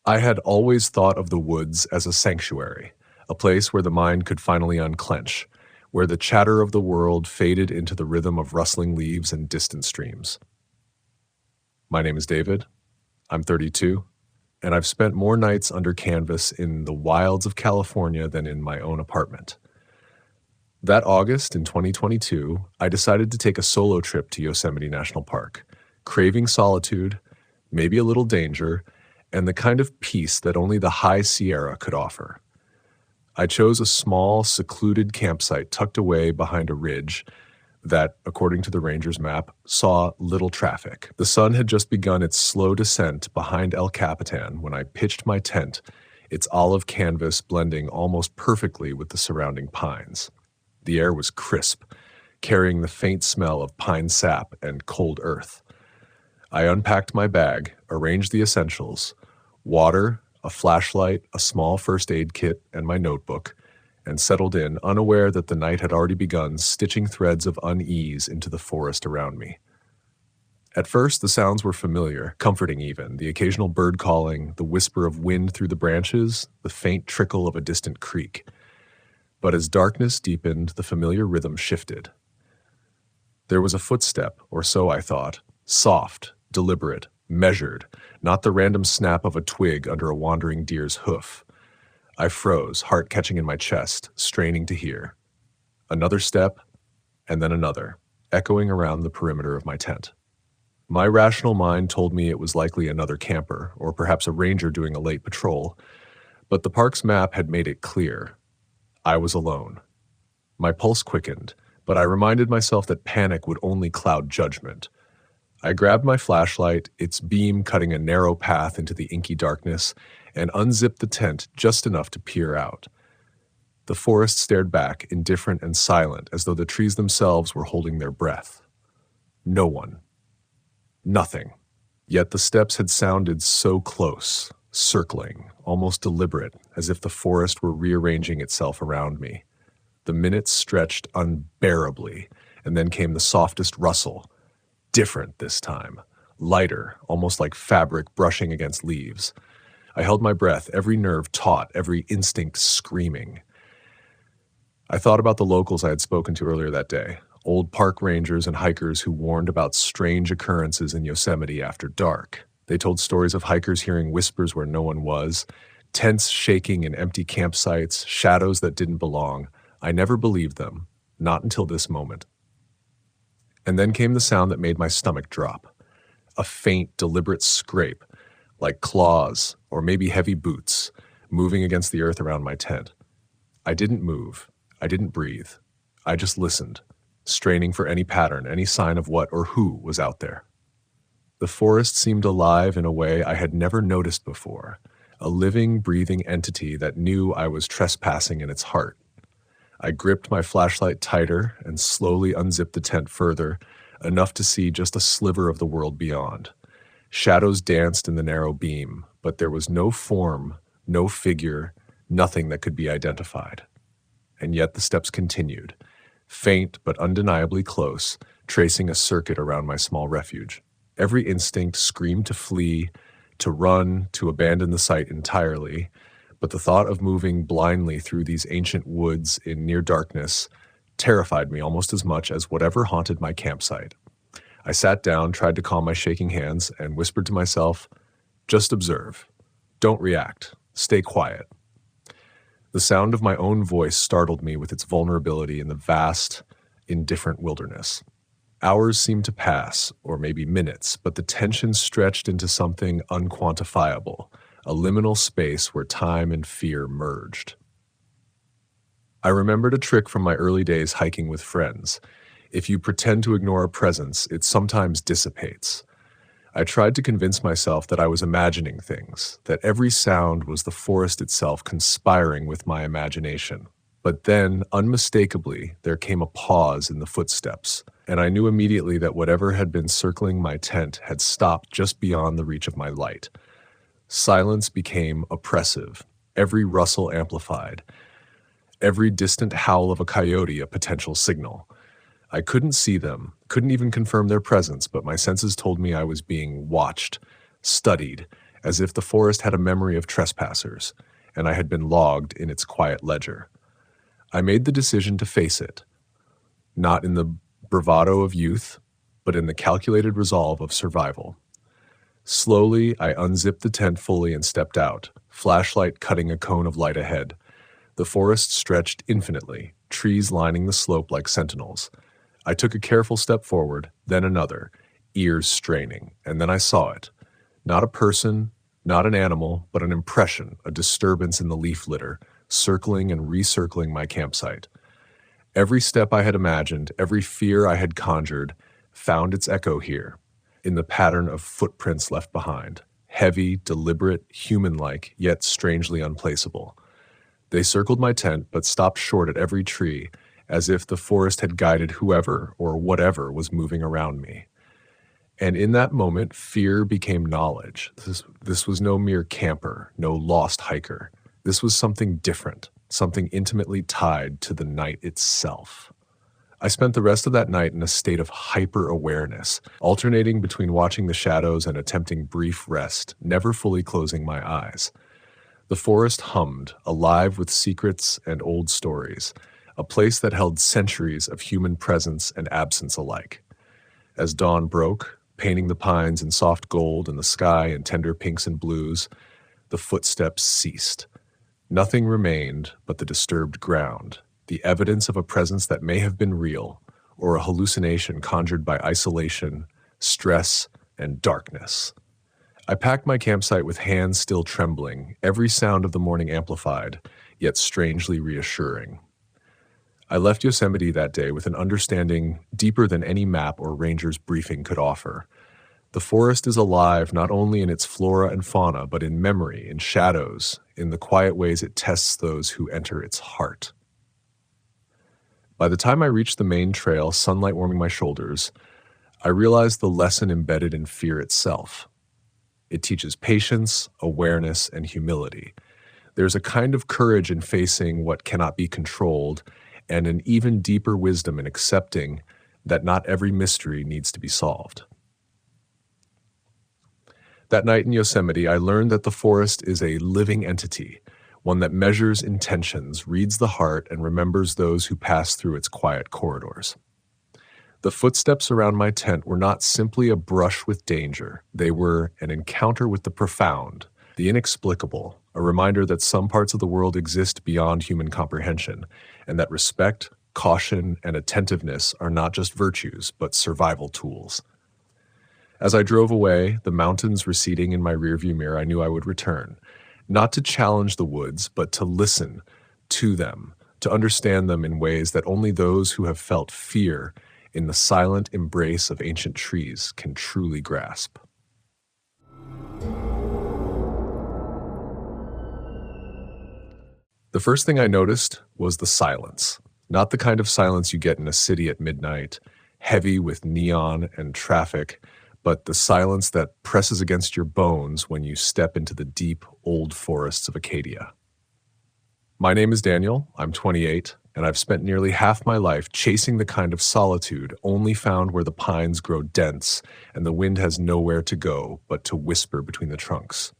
I had always thought of the woods as a sanctuary, a place where the mind could finally unclench, where the chatter of the world faded into the rhythm of rustling leaves and distant streams. My name is David. I'm 32, and I've spent more nights under canvas in the wilds of California than in my own apartment. That August in 2022, I decided to take a solo trip to Yosemite National Park, craving solitude, maybe a little danger, and the kind of peace that only the high Sierra could offer. I chose a small, secluded campsite tucked away behind a ridge that, according to the ranger's map, saw little traffic. The sun had just begun its slow descent behind El Capitan when I pitched my tent, its olive canvas blending almost perfectly with the surrounding pines. The air was crisp, carrying the faint smell of pine sap and cold earth. I unpacked my bag, arranged the essentials: water, a flashlight, a small first aid kit, and my notebook, and settled in, unaware that the night had already begun stitching threads of unease into the forest around me. At first, the sounds were familiar, comforting even, the occasional bird calling, the whisper of wind through the branches, the faint trickle of a distant creek. But as darkness deepened, the familiar rhythm shifted. There was a footstep, or so I thought, soft, deliberate, measured, not the random snap of a twig under a wandering deer's hoof. I froze, heart catching in my chest, straining to hear. Another step, and then another, echoing around the perimeter of my tent. My rational mind told me it was likely another camper, or perhaps a ranger doing a late patrol, but the park's map had made it clear. I was alone. My pulse quickened, but I reminded myself that panic would only cloud judgment. I grabbed my flashlight, its beam cutting a narrow path into the inky darkness, and unzipped the tent just enough to peer out. The forest stared back, indifferent and silent, as though the trees themselves were holding their breath. No one. Nothing. Yet the steps had sounded so close, circling, almost deliberate, as if the forest were rearranging itself around me. The minutes stretched unbearably, and then came the softest rustle. Different this time. Lighter, almost like fabric brushing against leaves. I held my breath, every nerve taut, every instinct screaming. I thought about the locals I had spoken to earlier that day, old park rangers and hikers who warned about strange occurrences in Yosemite after dark. They told stories of hikers hearing whispers where no one was, tents shaking in empty campsites, shadows that didn't belong. I never believed them, not until this moment. And then came the sound that made my stomach drop. A faint, deliberate scrape, like claws or maybe heavy boots, moving against the earth around my tent. I didn't move. I didn't breathe. I just listened, straining for any pattern, any sign of what or who was out there. The forest seemed alive in a way I had never noticed before, a living, breathing entity that knew I was trespassing in its heart. I gripped my flashlight tighter and slowly unzipped the tent further, enough to see just a sliver of the world beyond. Shadows danced in the narrow beam, but there was no form, no figure, nothing that could be identified. And yet the steps continued, faint but undeniably close, tracing a circuit around my small refuge. Every instinct screamed to flee, to run, to abandon the site entirely, but the thought of moving blindly through these ancient woods in near darkness terrified me almost as much as whatever haunted my campsite. I sat down, tried to calm my shaking hands, and whispered to myself, "Just observe. Don't react. Stay quiet." The sound of my own voice startled me with its vulnerability in the vast, indifferent wilderness. Hours seemed to pass, or maybe minutes, but the tension stretched into something unquantifiable, a liminal space where time and fear merged. I remembered a trick from my early days hiking with friends. If you pretend to ignore a presence, it sometimes dissipates. I tried to convince myself that I was imagining things, that every sound was the forest itself conspiring with my imagination. But then, unmistakably, there came a pause in the footsteps, and I knew immediately that whatever had been circling my tent had stopped just beyond the reach of my light. Silence became oppressive, every rustle amplified, every distant howl of a coyote a potential signal. I couldn't see them, couldn't even confirm their presence, but my senses told me I was being watched, studied, as if the forest had a memory of trespassers, and I had been logged in its quiet ledger. I made the decision to face it, not in the bravado of youth, but in the calculated resolve of survival. Slowly, I unzipped the tent fully and stepped out, flashlight cutting a cone of light ahead. The forest stretched infinitely, trees lining the slope like sentinels. I took a careful step forward, then another, ears straining, and then I saw it. Not a person, not an animal, but an impression, a disturbance in the leaf litter, circling and recircling my campsite. Every step I had imagined, every fear I had conjured, found its echo here, in the pattern of footprints left behind, heavy, deliberate, human-like, yet strangely unplaceable. They circled my tent, but stopped short at every tree, as if the forest had guided whoever or whatever was moving around me. And in that moment, fear became knowledge. This was no mere camper, no lost hiker. This was something different, something intimately tied to the night itself. I spent the rest of that night in a state of hyper-awareness, alternating between watching the shadows and attempting brief rest, never fully closing my eyes. The forest hummed, alive with secrets and old stories, a place that held centuries of human presence and absence alike. As dawn broke, painting the pines in soft gold and the sky in tender pinks and blues, the footsteps ceased. Nothing remained but the disturbed ground, the evidence of a presence that may have been real, or a hallucination conjured by isolation, stress, and darkness. I packed my campsite with hands still trembling, every sound of the morning amplified, yet strangely reassuring. I left Yosemite that day with an understanding deeper than any map or ranger's briefing could offer. The forest is alive not only in its flora and fauna, but in memory, in shadows, in the quiet ways it tests those who enter its heart. By the time I reached the main trail, sunlight warming my shoulders, I realized the lesson embedded in fear itself. It teaches patience, awareness, and humility. There's a kind of courage in facing what cannot be controlled, and an even deeper wisdom in accepting that not every mystery needs to be solved. That night in Yosemite, I learned that the forest is a living entity, one that measures intentions, reads the heart, and remembers those who pass through its quiet corridors. The footsteps around my tent were not simply a brush with danger. They were an encounter with the profound, the inexplicable, a reminder that some parts of the world exist beyond human comprehension, and that respect, caution, and attentiveness are not just virtues, but survival tools. As I drove away, the mountains receding in my rearview mirror, I knew I would return, not to challenge the woods, but to listen to them, to understand them in ways that only those who have felt fear in the silent embrace of ancient trees can truly grasp. The first thing I noticed was the silence, not the kind of silence you get in a city at midnight, heavy with neon and traffic, but the silence that presses against your bones when you step into the deep, old forests of Acadia. My name is Daniel, I'm 28, and I've spent nearly half my life chasing the kind of solitude only found where the pines grow dense and the wind has nowhere to go but to whisper between the trunks.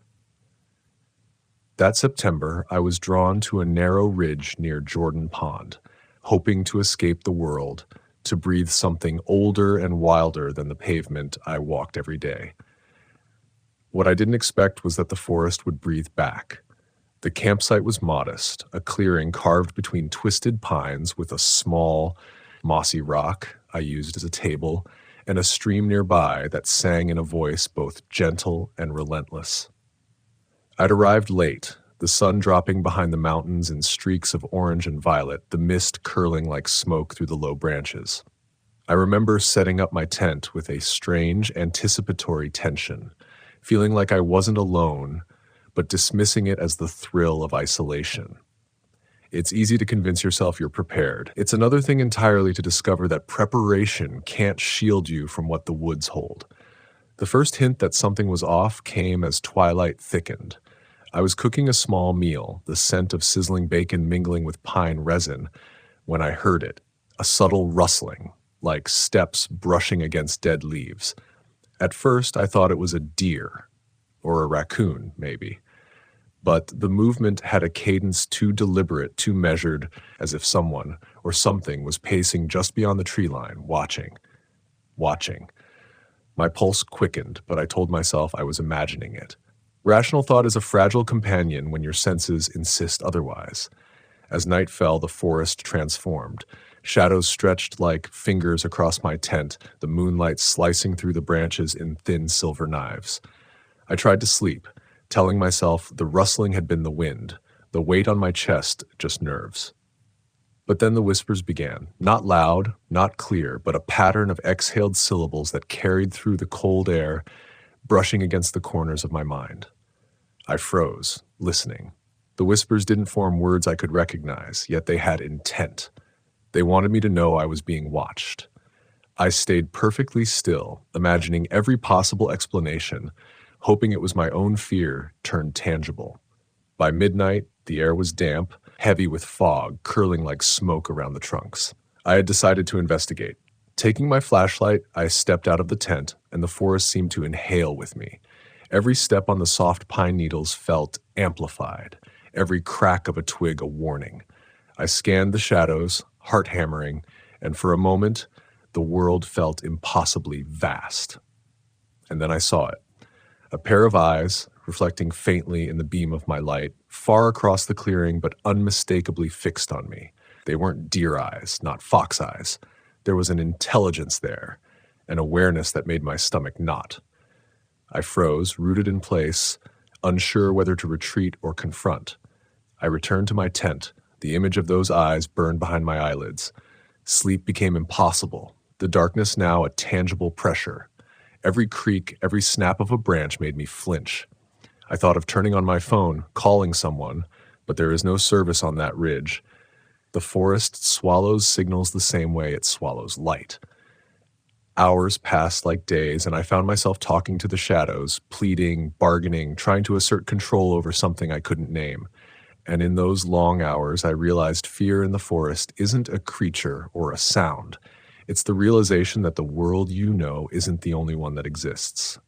That September, I was drawn to a narrow ridge near Jordan Pond, hoping to escape the world, to breathe something older and wilder than the pavement I walked every day. What I didn't expect was that the forest would breathe back. The campsite was modest, a clearing carved between twisted pines with a small, mossy rock I used as a table, and a stream nearby that sang in a voice both gentle and relentless. I'd arrived late, the sun dropping behind the mountains in streaks of orange and violet, the mist curling like smoke through the low branches. I remember setting up my tent with a strange, anticipatory tension, feeling like I wasn't alone, but dismissing it as the thrill of isolation. It's easy to convince yourself you're prepared. It's another thing entirely to discover that preparation can't shield you from what the woods hold. The first hint that something was off came as twilight thickened. I was cooking a small meal, the scent of sizzling bacon mingling with pine resin, when I heard it, a subtle rustling, like steps brushing against dead leaves. At first, I thought it was a deer, or a raccoon, maybe. But the movement had a cadence too deliberate, too measured, as if someone or something was pacing just beyond the tree line, watching. My pulse quickened, but I told myself I was imagining it. Rational thought is a fragile companion when your senses insist otherwise. As night fell, the forest transformed. Shadows stretched like fingers across my tent, the moonlight slicing through the branches in thin silver knives. I tried to sleep, telling myself the rustling had been the wind, the weight on my chest just nerves. But then the whispers began, not loud, not clear, but a pattern of exhaled syllables that carried through the cold air, brushing against the corners of my mind. I froze, listening. The whispers didn't form words I could recognize, yet they had intent. They wanted me to know I was being watched. I stayed perfectly still, imagining every possible explanation, hoping it was my own fear turned tangible. By midnight, the air was damp, heavy with fog, curling like smoke around the trunks. I had decided to investigate. Taking my flashlight, I stepped out of the tent, and the forest seemed to inhale with me. Every step on the soft pine needles felt amplified, every crack of a twig a warning. I scanned the shadows, heart hammering, and for a moment, the world felt impossibly vast. And then I saw it. A pair of eyes, reflecting faintly in the beam of my light, far across the clearing but unmistakably fixed on me. They weren't deer eyes, not fox eyes. There was an intelligence there, an awareness that made my stomach knot. I froze, rooted in place, unsure whether to retreat or confront. I returned to my tent. The image of those eyes burned behind my eyelids. Sleep became impossible, the darkness now a tangible pressure. Every creak, every snap of a branch made me flinch. I thought of turning on my phone, calling someone, but there is no service on that ridge. The forest swallows signals the same way it swallows light. Hours passed like days, and I found myself talking to the shadows, pleading, bargaining, trying to assert control over something I couldn't name. And in those long hours, I realized fear in the forest isn't a creature or a sound. It's the realization that the world you know isn't the only one that exists.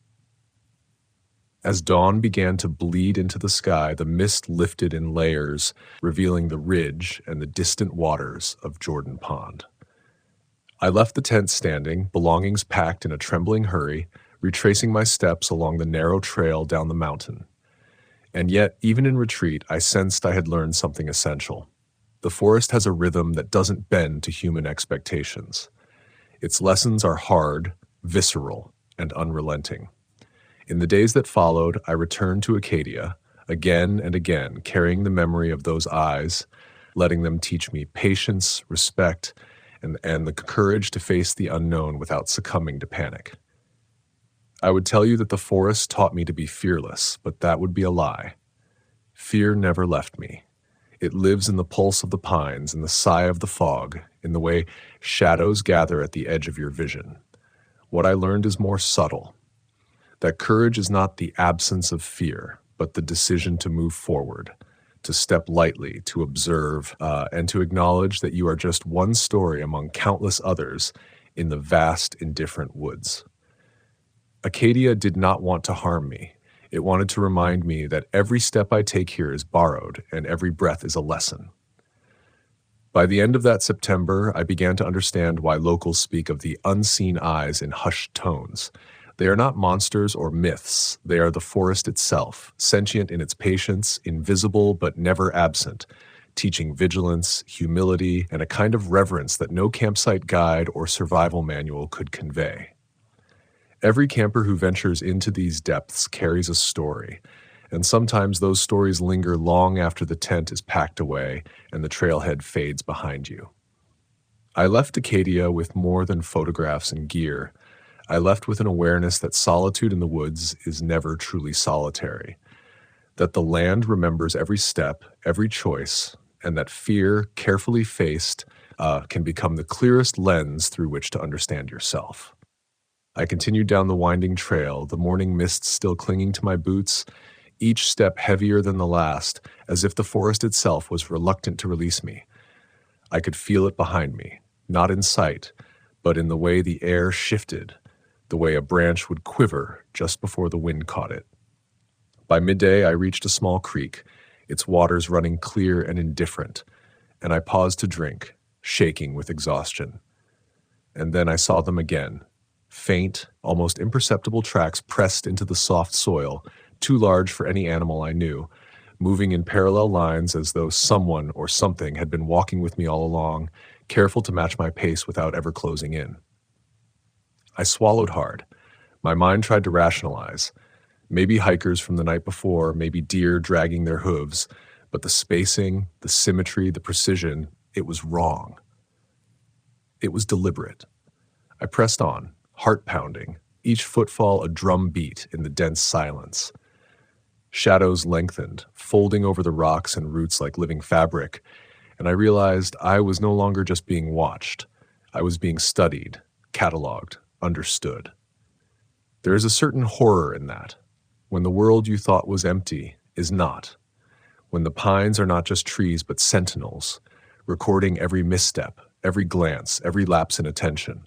As dawn began to bleed into the sky, the mist lifted in layers, revealing the ridge and the distant waters of Jordan Pond. I left the tent standing, belongings packed in a trembling hurry, retracing my steps along the narrow trail down the mountain. And yet, even in retreat, I sensed I had learned something essential. The forest has a rhythm that doesn't bend to human expectations. Its lessons are hard, visceral, and unrelenting. In the days that followed, I returned to Acadia, again and again, carrying the memory of those eyes, letting them teach me patience, respect, and the courage to face the unknown without succumbing to panic. I would tell you that the forest taught me to be fearless, but that would be a lie. Fear never left me. It lives in the pulse of the pines, in the sigh of the fog, in the way shadows gather at the edge of your vision. What I learned is more subtle. That courage is not the absence of fear, but the decision to move forward, to step lightly, to observe, and to acknowledge that you are just one story among countless others in the vast, indifferent woods. Acadia did not want to harm me. It wanted to remind me that every step I take here is borrowed, and every breath is a lesson. By the end of that September, I began to understand why locals speak of the unseen eyes in hushed tones. They are not monsters or myths. They are the forest itself, sentient in its patience, invisible but never absent, teaching vigilance, humility, and a kind of reverence that no campsite guide or survival manual could convey. Every camper who ventures into these depths carries a story, and sometimes those stories linger long after the tent is packed away and the trailhead fades behind you. I left Acadia with more than photographs and gear. I left with an awareness that solitude in the woods is never truly solitary, that the land remembers every step, every choice, and that fear, carefully faced, can become the clearest lens through which to understand yourself. I continued down the winding trail, the morning mist still clinging to my boots, each step heavier than the last, as if the forest itself was reluctant to release me. I could feel it behind me, not in sight, but in the way the air shifted, the way a branch would quiver just before the wind caught it. By midday, I reached a small creek, its waters running clear and indifferent, and I paused to drink, shaking with exhaustion. And then I saw them again, faint, almost imperceptible tracks pressed into the soft soil, too large for any animal I knew, moving in parallel lines as though someone or something had been walking with me all along, careful to match my pace without ever closing in. I swallowed hard. My mind tried to rationalize. Maybe hikers from the night before, maybe deer dragging their hooves, but the spacing, the symmetry, the precision, it was wrong. It was deliberate. I pressed on, heart pounding, each footfall a drum beat in the dense silence. Shadows lengthened, folding over the rocks and roots like living fabric, and I realized I was no longer just being watched. I was being studied, cataloged, understood. There is a certain horror in that, when the world you thought was empty is not, when the pines are not just trees but sentinels, recording every misstep, every glance, every lapse in attention.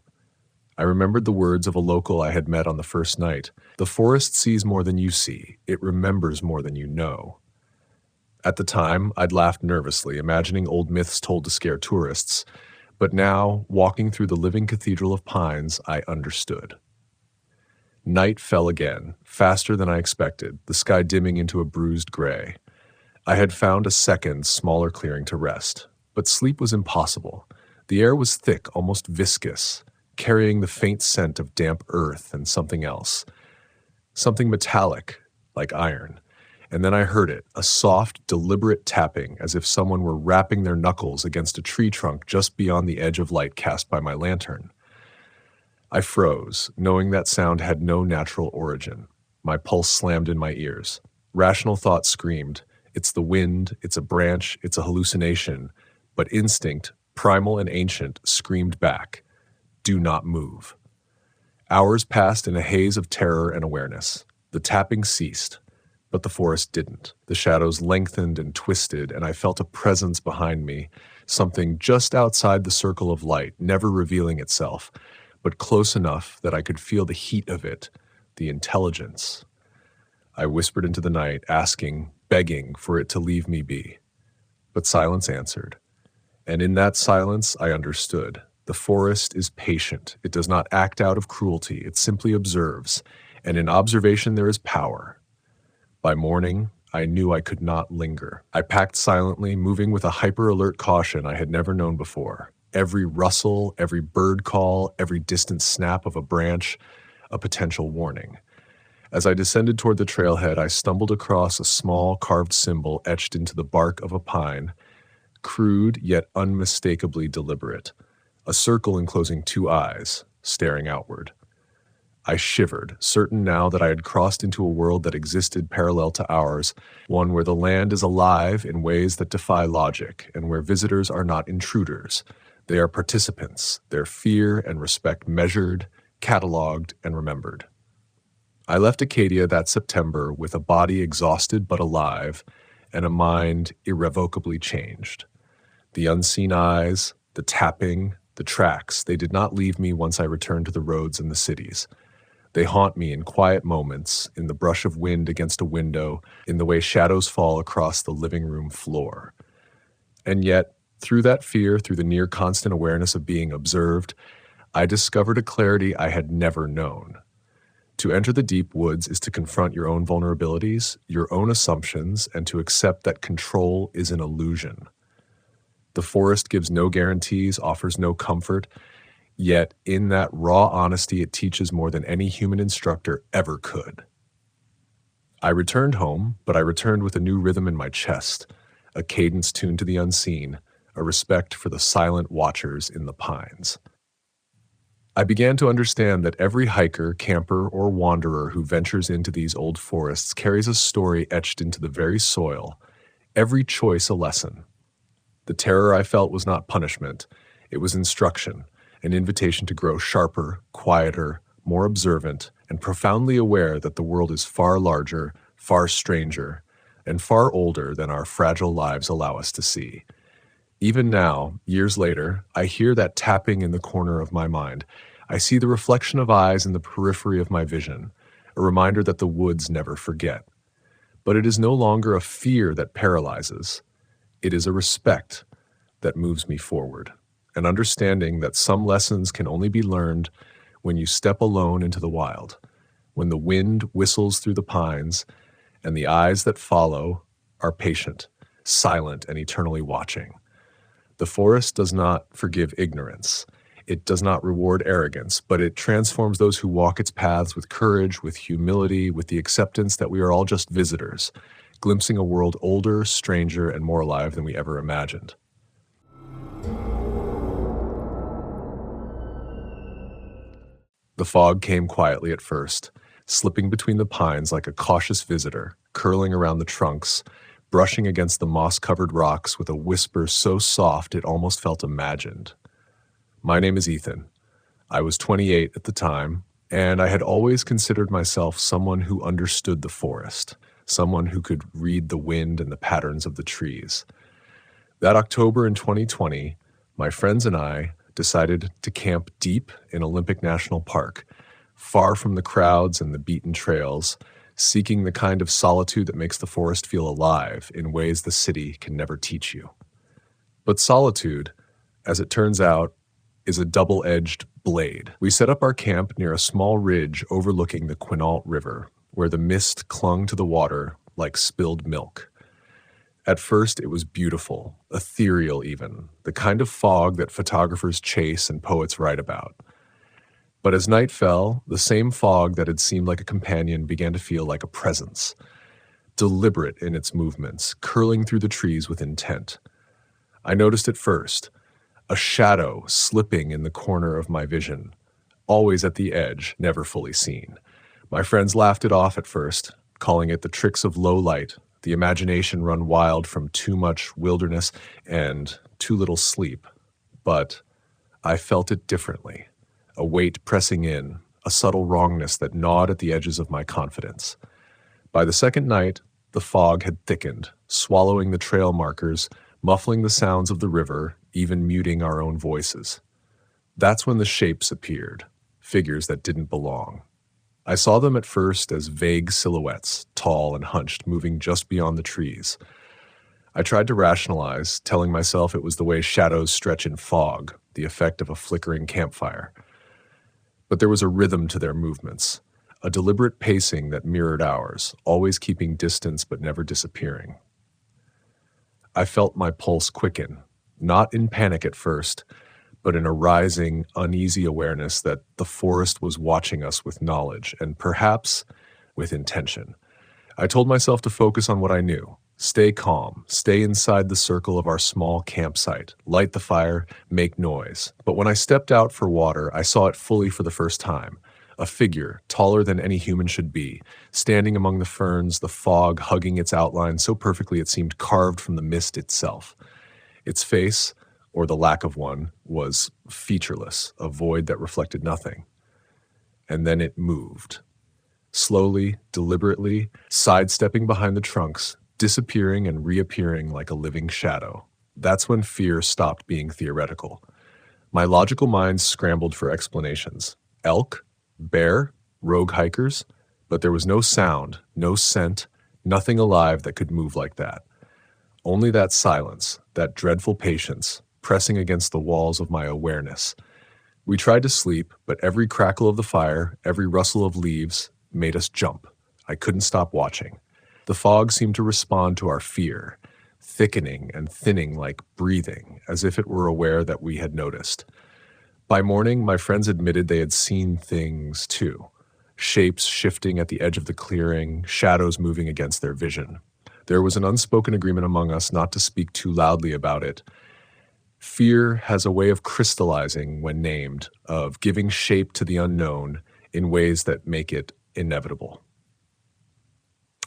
I remembered the words of a local I had met on the first night. The forest sees more than you see. It remembers more than you know. At the time, I'd laughed nervously, imagining old myths told to scare tourists. But now, walking through the living cathedral of pines, I understood. Night fell again, faster than I expected, the sky dimming into a bruised gray. I had found a second, smaller clearing to rest. But sleep was impossible. The air was thick, almost viscous, carrying the faint scent of damp earth and something else. Something metallic, like iron. And then I heard it, a soft, deliberate tapping, as if someone were rapping their knuckles against a tree trunk just beyond the edge of light cast by my lantern. I froze, knowing that sound had no natural origin. My pulse slammed in my ears. Rational thought screamed, "It's the wind, it's a branch, it's a hallucination." But instinct, primal and ancient, screamed back, "Do not move." Hours passed in a haze of terror and awareness. The tapping ceased, but the forest didn't. The shadows lengthened and twisted, and I felt a presence behind me, something just outside the circle of light, never revealing itself, but close enough that I could feel the heat of it, the intelligence. I whispered into the night, asking, begging for it to leave me be. But silence answered. And in that silence, I understood. The forest is patient. It does not act out of cruelty. It simply observes. And in observation, there is power. By morning, I knew I could not linger. I packed silently, moving with a hyper-alert caution I had never known before. Every rustle, every bird call, every distant snap of a branch, a potential warning. As I descended toward the trailhead, I stumbled across a small carved symbol etched into the bark of a pine, crude yet unmistakably deliberate, a circle enclosing two eyes, staring outward. I shivered, certain now that I had crossed into a world that existed parallel to ours, one where the land is alive in ways that defy logic, and where visitors are not intruders. They are participants, their fear and respect measured, cataloged, and remembered. I left Acadia that September with a body exhausted but alive, and a mind irrevocably changed. The unseen eyes, the tapping, the tracks, they did not leave me once I returned to the roads and the cities. They haunt me in quiet moments, in the brush of wind against a window, in the way shadows fall across the living room floor. And yet, through that fear, through the near constant awareness of being observed, I discovered a clarity I had never known. To enter the deep woods is to confront your own vulnerabilities, your own assumptions, and to accept that control is an illusion. The forest gives no guarantees, offers no comfort, yet in that raw honesty it teaches more than any human instructor ever could. I returned home, but I returned with a new rhythm in my chest, a cadence tuned to the unseen, a respect for the silent watchers in the pines. I began to understand that every hiker, camper, or wanderer who ventures into these old forests carries a story etched into the very soil, every choice a lesson. The terror I felt was not punishment, it was instruction, an invitation to grow sharper, quieter, more observant, and profoundly aware that the world is far larger, far stranger, and far older than our fragile lives allow us to see. Even now, years later, I hear that tapping in the corner of my mind. I see the reflection of eyes in the periphery of my vision, a reminder that the woods never forget. But it is no longer a fear that paralyzes. It is a respect that moves me forward, an understanding that some lessons can only be learned when you step alone into the wild, when the wind whistles through the pines and the eyes that follow are patient, silent, and eternally watching. The forest does not forgive ignorance. It does not reward arrogance, but it transforms those who walk its paths with courage, with humility, with the acceptance that we are all just visitors, glimpsing a world older, stranger, and more alive than we ever imagined. The fog came quietly at first, slipping between the pines like a cautious visitor, curling around the trunks, brushing against the moss-covered rocks with a whisper so soft it almost felt imagined. My name is Ethan. I was 28 at the time, and I had always considered myself someone who understood the forest, someone who could read the wind and the patterns of the trees. That October in 2020, my friends and I decided to camp deep in Olympic National Park, far from the crowds and the beaten trails, seeking the kind of solitude that makes the forest feel alive in ways the city can never teach you. But solitude, as it turns out, is a double-edged blade. We set up our camp near a small ridge overlooking the Quinault River, where the mist clung to the water like spilled milk. At first, it was beautiful, ethereal even, the kind of fog that photographers chase and poets write about. But as night fell, the same fog that had seemed like a companion began to feel like a presence, deliberate in its movements, curling through the trees with intent. I noticed it first, a shadow slipping in the corner of my vision, always at the edge, never fully seen. My friends laughed it off at first, calling it the tricks of low light, the imagination run wild from too much wilderness and too little sleep. But I felt it differently, a weight pressing in, a subtle wrongness that gnawed at the edges of my confidence. By the second night, the fog had thickened, swallowing the trail markers, muffling the sounds of the river, even muting our own voices. That's when the shapes appeared, figures that didn't belong. I saw them at first as vague silhouettes, tall and hunched, moving just beyond the trees. I tried to rationalize, telling myself it was the way shadows stretch in fog, the effect of a flickering campfire. But there was a rhythm to their movements, a deliberate pacing that mirrored ours, always keeping distance but never disappearing. I felt my pulse quicken, not in panic at first, but in a rising, uneasy awareness that the forest was watching us with knowledge and perhaps with intention. I told myself to focus on what I knew, stay calm, stay inside the circle of our small campsite, light the fire, make noise. But when I stepped out for water, I saw it fully for the first time. A figure, taller than any human should be, standing among the ferns, the fog hugging its outline so perfectly it seemed carved from the mist itself. Its face, or the lack of one, was featureless, a void that reflected nothing. And then it moved. Slowly, deliberately, sidestepping behind the trunks, disappearing and reappearing like a living shadow. That's when fear stopped being theoretical. My logical mind scrambled for explanations. Elk? Bear? Rogue hikers? But there was no sound, no scent, nothing alive that could move like that. Only that silence, that dreadful patience, pressing against the walls of my awareness. We tried to sleep, but every crackle of the fire, every rustle of leaves, made us jump. I couldn't stop watching. The fog seemed to respond to our fear, thickening and thinning like breathing, as if it were aware that we had noticed. By morning, my friends admitted they had seen things too. Shapes shifting at the edge of the clearing, shadows moving against their vision. There was an unspoken agreement among us not to speak too loudly about it. Fear has a way of crystallizing when named, of giving shape to the unknown in ways that make it inevitable.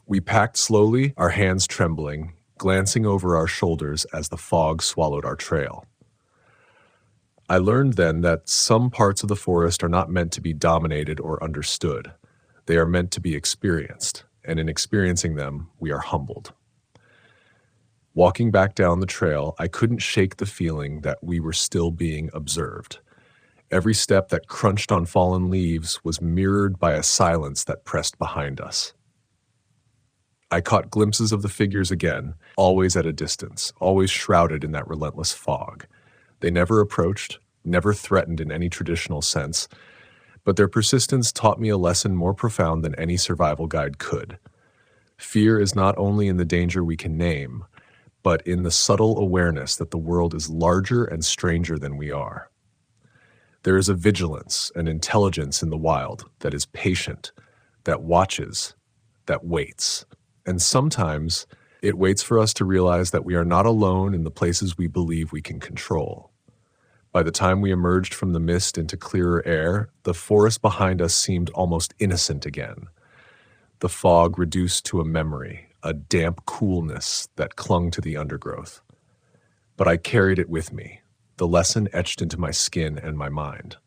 We packed slowly, our hands trembling, glancing over our shoulders as the fog swallowed our trail. I learned then that some parts of the forest are not meant to be dominated or understood. They are meant to be experienced, and in experiencing them, we are humbled. Walking back down the trail, I couldn't shake the feeling that we were still being observed. Every step that crunched on fallen leaves was mirrored by a silence that pressed behind us. I caught glimpses of the figures again, always at a distance, always shrouded in that relentless fog. They never approached, never threatened in any traditional sense, but their persistence taught me a lesson more profound than any survival guide could. Fear is not only in the danger we can name, but in the subtle awareness that the world is larger and stranger than we are. There is a vigilance and intelligence in the wild that is patient, that watches, that waits. And sometimes it waits for us to realize that we are not alone in the places we believe we can control. By the time we emerged from the mist into clearer air, the forest behind us seemed almost innocent again. The fog reduced to a memory, a damp coolness that clung to the undergrowth. But I carried it with me, the lesson etched into my skin and my mind.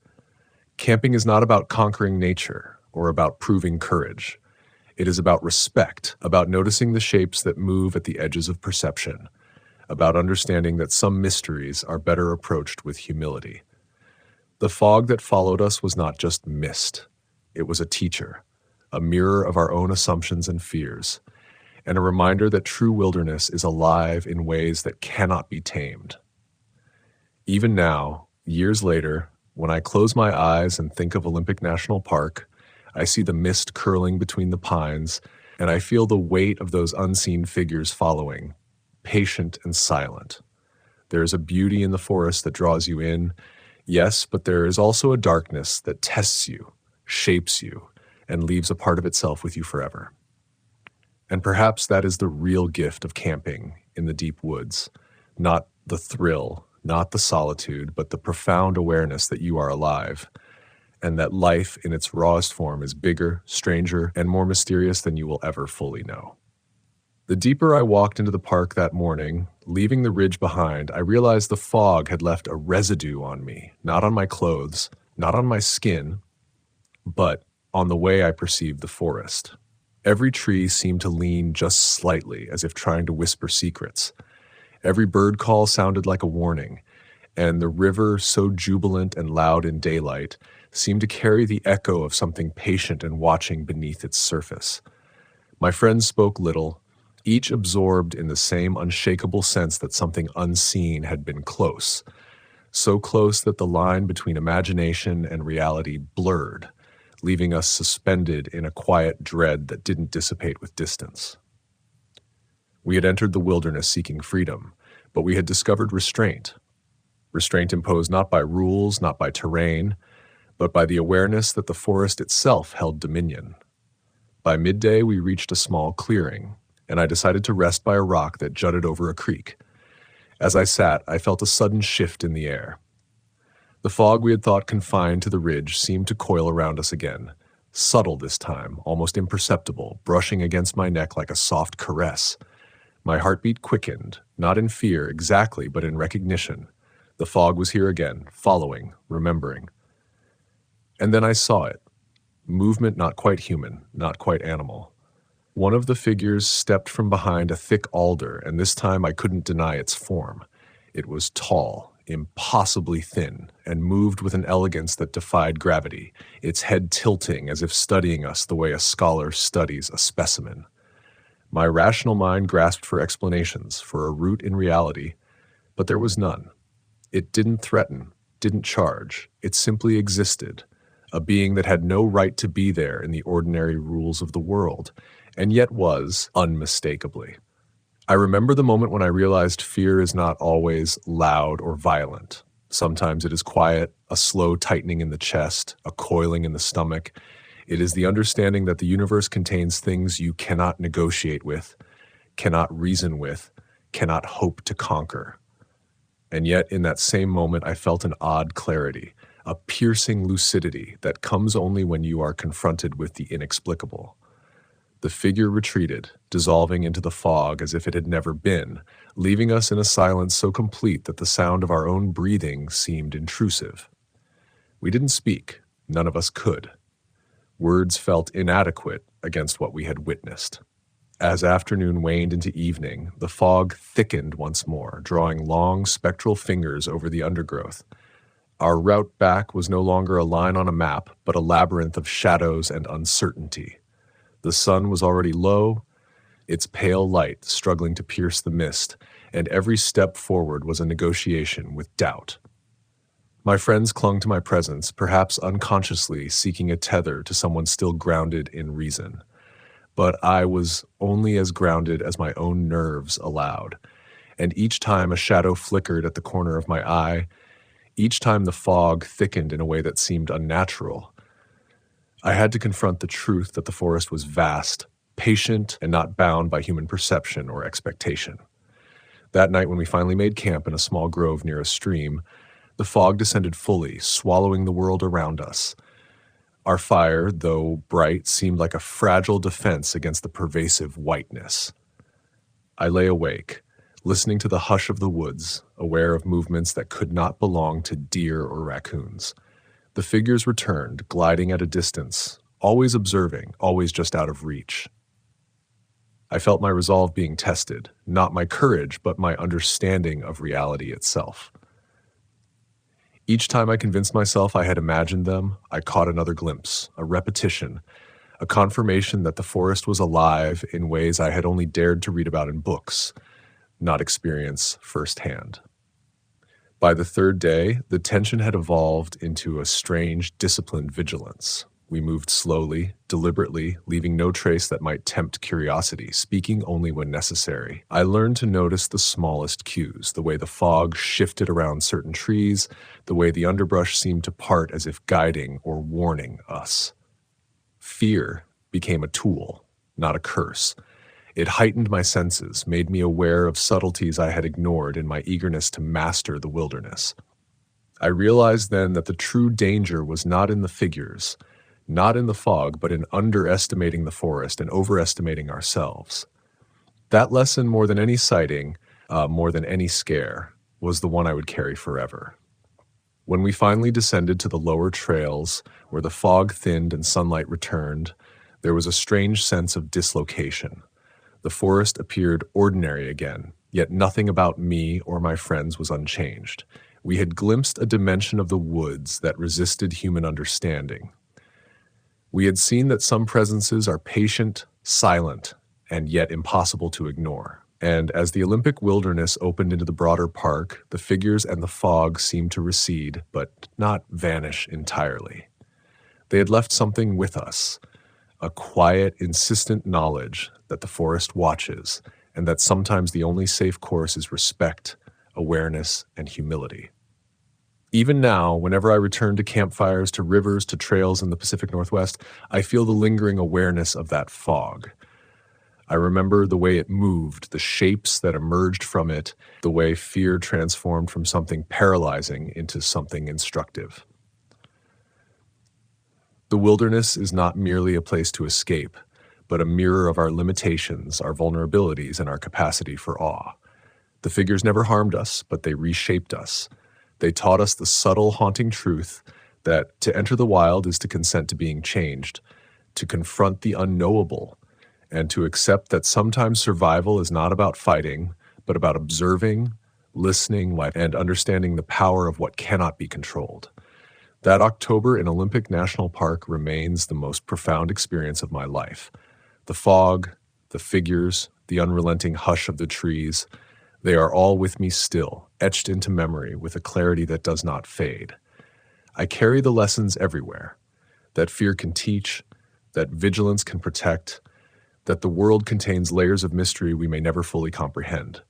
Camping is not about conquering nature or about proving courage. It is about respect, about noticing the shapes that move at the edges of perception, about understanding that some mysteries are better approached with humility. The fog that followed us was not just mist. It was a teacher, a mirror of our own assumptions and fears, and a reminder that true wilderness is alive in ways that cannot be tamed. Even now, years later, when I close my eyes and think of Olympic National Park, I see the mist curling between the pines, and I feel the weight of those unseen figures following, patient and silent. There is a beauty in the forest that draws you in, yes, but there is also a darkness that tests you, shapes you, and leaves a part of itself with you forever. And perhaps that is the real gift of camping in the deep woods, not the thrill, not the solitude, but the profound awareness that you are alive, and that life in its rawest form is bigger, stranger, and more mysterious than you will ever fully know. The deeper I walked into the park that morning, leaving the ridge behind, I realized the fog had left a residue on me, not on my clothes, not on my skin, but on the way I perceived the forest. Every tree seemed to lean just slightly, as if trying to whisper secrets. Every bird call sounded like a warning, and the river, so jubilant and loud in daylight, seemed to carry the echo of something patient and watching beneath its surface. My friends spoke little, each absorbed in the same unshakable sense that something unseen had been close, so close that the line between imagination and reality blurred, leaving us suspended in a quiet dread that didn't dissipate with distance. We had entered the wilderness seeking freedom, but we had discovered restraint. Restraint imposed not by rules, not by terrain, but by the awareness that the forest itself held dominion. By midday, we reached a small clearing, and I decided to rest by a rock that jutted over a creek. As I sat, I felt a sudden shift in the air. The fog we had thought confined to the ridge seemed to coil around us again, subtle this time, almost imperceptible, brushing against my neck like a soft caress. My heartbeat quickened, not in fear exactly, but in recognition. The fog was here again, following, remembering. And then I saw it. Movement not quite human, not quite animal. One of the figures stepped from behind a thick alder, and this time I couldn't deny its form. It was tall, impossibly thin, and moved with an elegance that defied gravity, its head tilting as if studying us the way a scholar studies a specimen. My rational mind grasped for explanations, for a root in reality, but there was none. It didn't threaten, didn't charge. It simply existed, a being that had no right to be there in the ordinary rules of the world, and yet was, unmistakably. I remember the moment when I realized fear is not always loud or violent. Sometimes it is quiet, a slow tightening in the chest, a coiling in the stomach. It is the understanding that the universe contains things you cannot negotiate with, cannot reason with, cannot hope to conquer. And yet, in that same moment, I felt an odd clarity, a piercing lucidity that comes only when you are confronted with the inexplicable. The figure retreated, dissolving into the fog as if it had never been, leaving us in a silence so complete that the sound of our own breathing seemed intrusive. We didn't speak, none of us could. Words felt inadequate against what we had witnessed. As afternoon waned into evening, the fog thickened once more, drawing long spectral fingers over the undergrowth. Our route back was no longer a line on a map, but a labyrinth of shadows and uncertainty. The sun was already low, its pale light struggling to pierce the mist, and every step forward was a negotiation with doubt. My friends clung to my presence, perhaps unconsciously seeking a tether to someone still grounded in reason. But I was only as grounded as my own nerves allowed, and each time a shadow flickered at the corner of my eye, each time the fog thickened in a way that seemed unnatural, I had to confront the truth that the forest was vast, patient, and not bound by human perception or expectation. That night, when we finally made camp in a small grove near a stream, the fog descended fully, swallowing the world around us. Our fire, though bright, seemed like a fragile defense against the pervasive whiteness. I lay awake, listening to the hush of the woods, aware of movements that could not belong to deer or raccoons. The figures returned, gliding at a distance, always observing, always just out of reach. I felt my resolve being tested, not my courage, but my understanding of reality itself. Each time I convinced myself I had imagined them, I caught another glimpse, a repetition, a confirmation that the forest was alive in ways I had only dared to read about in books, not experience firsthand. By the third day, the tension had evolved into a strange, disciplined vigilance. We moved slowly, deliberately, leaving no trace that might tempt curiosity, speaking only when necessary. I learned to notice the smallest cues, the way the fog shifted around certain trees, the way the underbrush seemed to part as if guiding or warning us. Fear became a tool, not a curse. It heightened my senses, made me aware of subtleties I had ignored in my eagerness to master the wilderness. I realized then that the true danger was not in the figures, not in the fog, but in underestimating the forest and overestimating ourselves. That lesson, more than any sighting, more than any scare, was the one I would carry forever. When we finally descended to the lower trails, where the fog thinned and sunlight returned, there was a strange sense of dislocation. The forest appeared ordinary again, yet nothing about me or my friends was unchanged. We had glimpsed a dimension of the woods that resisted human understanding. We had seen that some presences are patient, silent, and yet impossible to ignore. And as the Olympic wilderness opened into the broader park, the figures and the fog seemed to recede, but not vanish entirely. They had left something with us, a quiet, insistent knowledge that the forest watches, and that sometimes the only safe course is respect, awareness, and humility. Even now, whenever I return to campfires, to rivers, to trails in the Pacific Northwest, I feel the lingering awareness of that fog. I remember the way it moved, the shapes that emerged from it, the way fear transformed from something paralyzing into something instructive. The wilderness is not merely a place to escape, but a mirror of our limitations, our vulnerabilities, and our capacity for awe. The figures never harmed us, but they reshaped us. They taught us the subtle, haunting truth that to enter the wild is to consent to being changed, to confront the unknowable, and to accept that sometimes survival is not about fighting, but about observing, listening, and understanding the power of what cannot be controlled. That October in Olympic National Park remains the most profound experience of my life. The fog, the figures, the unrelenting hush of the trees, they are all with me still, etched into memory with a clarity that does not fade. I carry the lessons everywhere, that fear can teach, that vigilance can protect, that the world contains layers of mystery we may never fully comprehend.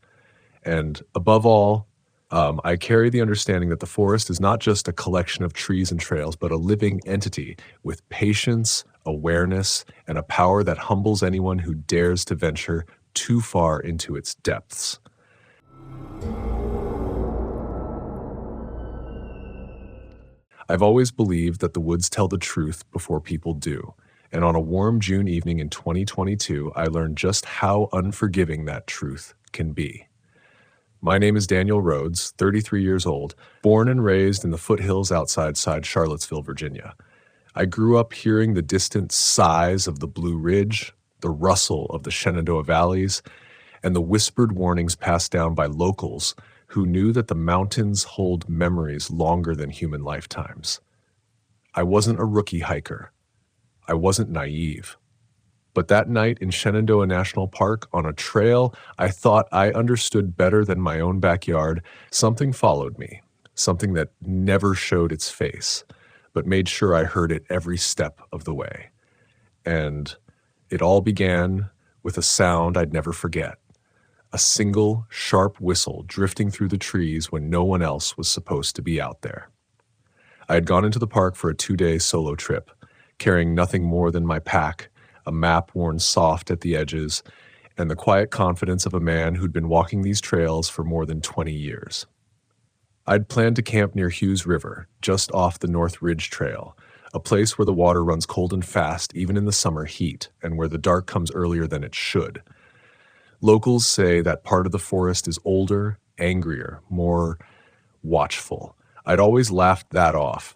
And above all, I carry the understanding that the forest is not just a collection of trees and trails, but a living entity with patience, awareness, and a power that humbles anyone who dares to venture too far into its depths. I've always believed that the woods tell the truth before people do, and on a warm June evening in 2022, I learned just how unforgiving that truth can be. My name is Daniel Rhodes, 33 years old, born and raised in the foothills outside Charlottesville, Virginia. I grew up hearing the distant sighs of the Blue Ridge, the rustle of the Shenandoah valleys, and the whispered warnings passed down by locals who knew that the mountains hold memories longer than human lifetimes. I wasn't a rookie hiker. I wasn't naive. But that night in Shenandoah National Park on a trail I thought I understood better than my own backyard, something followed me, something that never showed its face, but made sure I heard it every step of the way. And it all began with a sound I'd never forget. A single, sharp whistle drifting through the trees when no one else was supposed to be out there. I had gone into the park for a 2-day solo trip, carrying nothing more than my pack, a map worn soft at the edges, and the quiet confidence of a man who'd been walking these trails for more than 20 years. I'd planned to camp near Hughes River, just off the North Ridge Trail, a place where the water runs cold and fast even in the summer heat, and where the dark comes earlier than it should. Locals say that part of the forest is older, angrier, more watchful. I'd always laughed that off,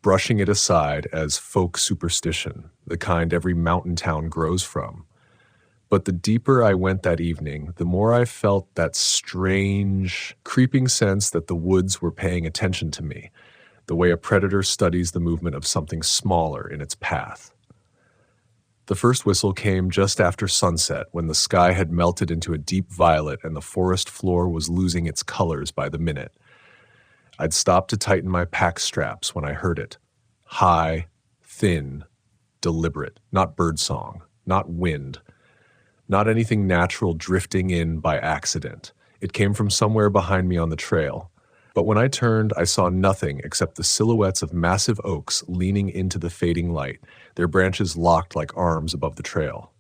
brushing it aside as folk superstition, the kind every mountain town grows from. But the deeper I went that evening, the more I felt that strange, creeping sense that the woods were paying attention to me, the way a predator studies the movement of something smaller in its path. The first whistle came just after sunset, when the sky had melted into a deep violet and the forest floor was losing its colors by the minute. I'd stopped to tighten my pack straps when I heard it. High, thin, deliberate, not birdsong, not wind, not anything natural drifting in by accident. It came from somewhere behind me on the trail. But when I turned, I saw nothing except the silhouettes of massive oaks leaning into the fading light, their branches locked like arms above the trail.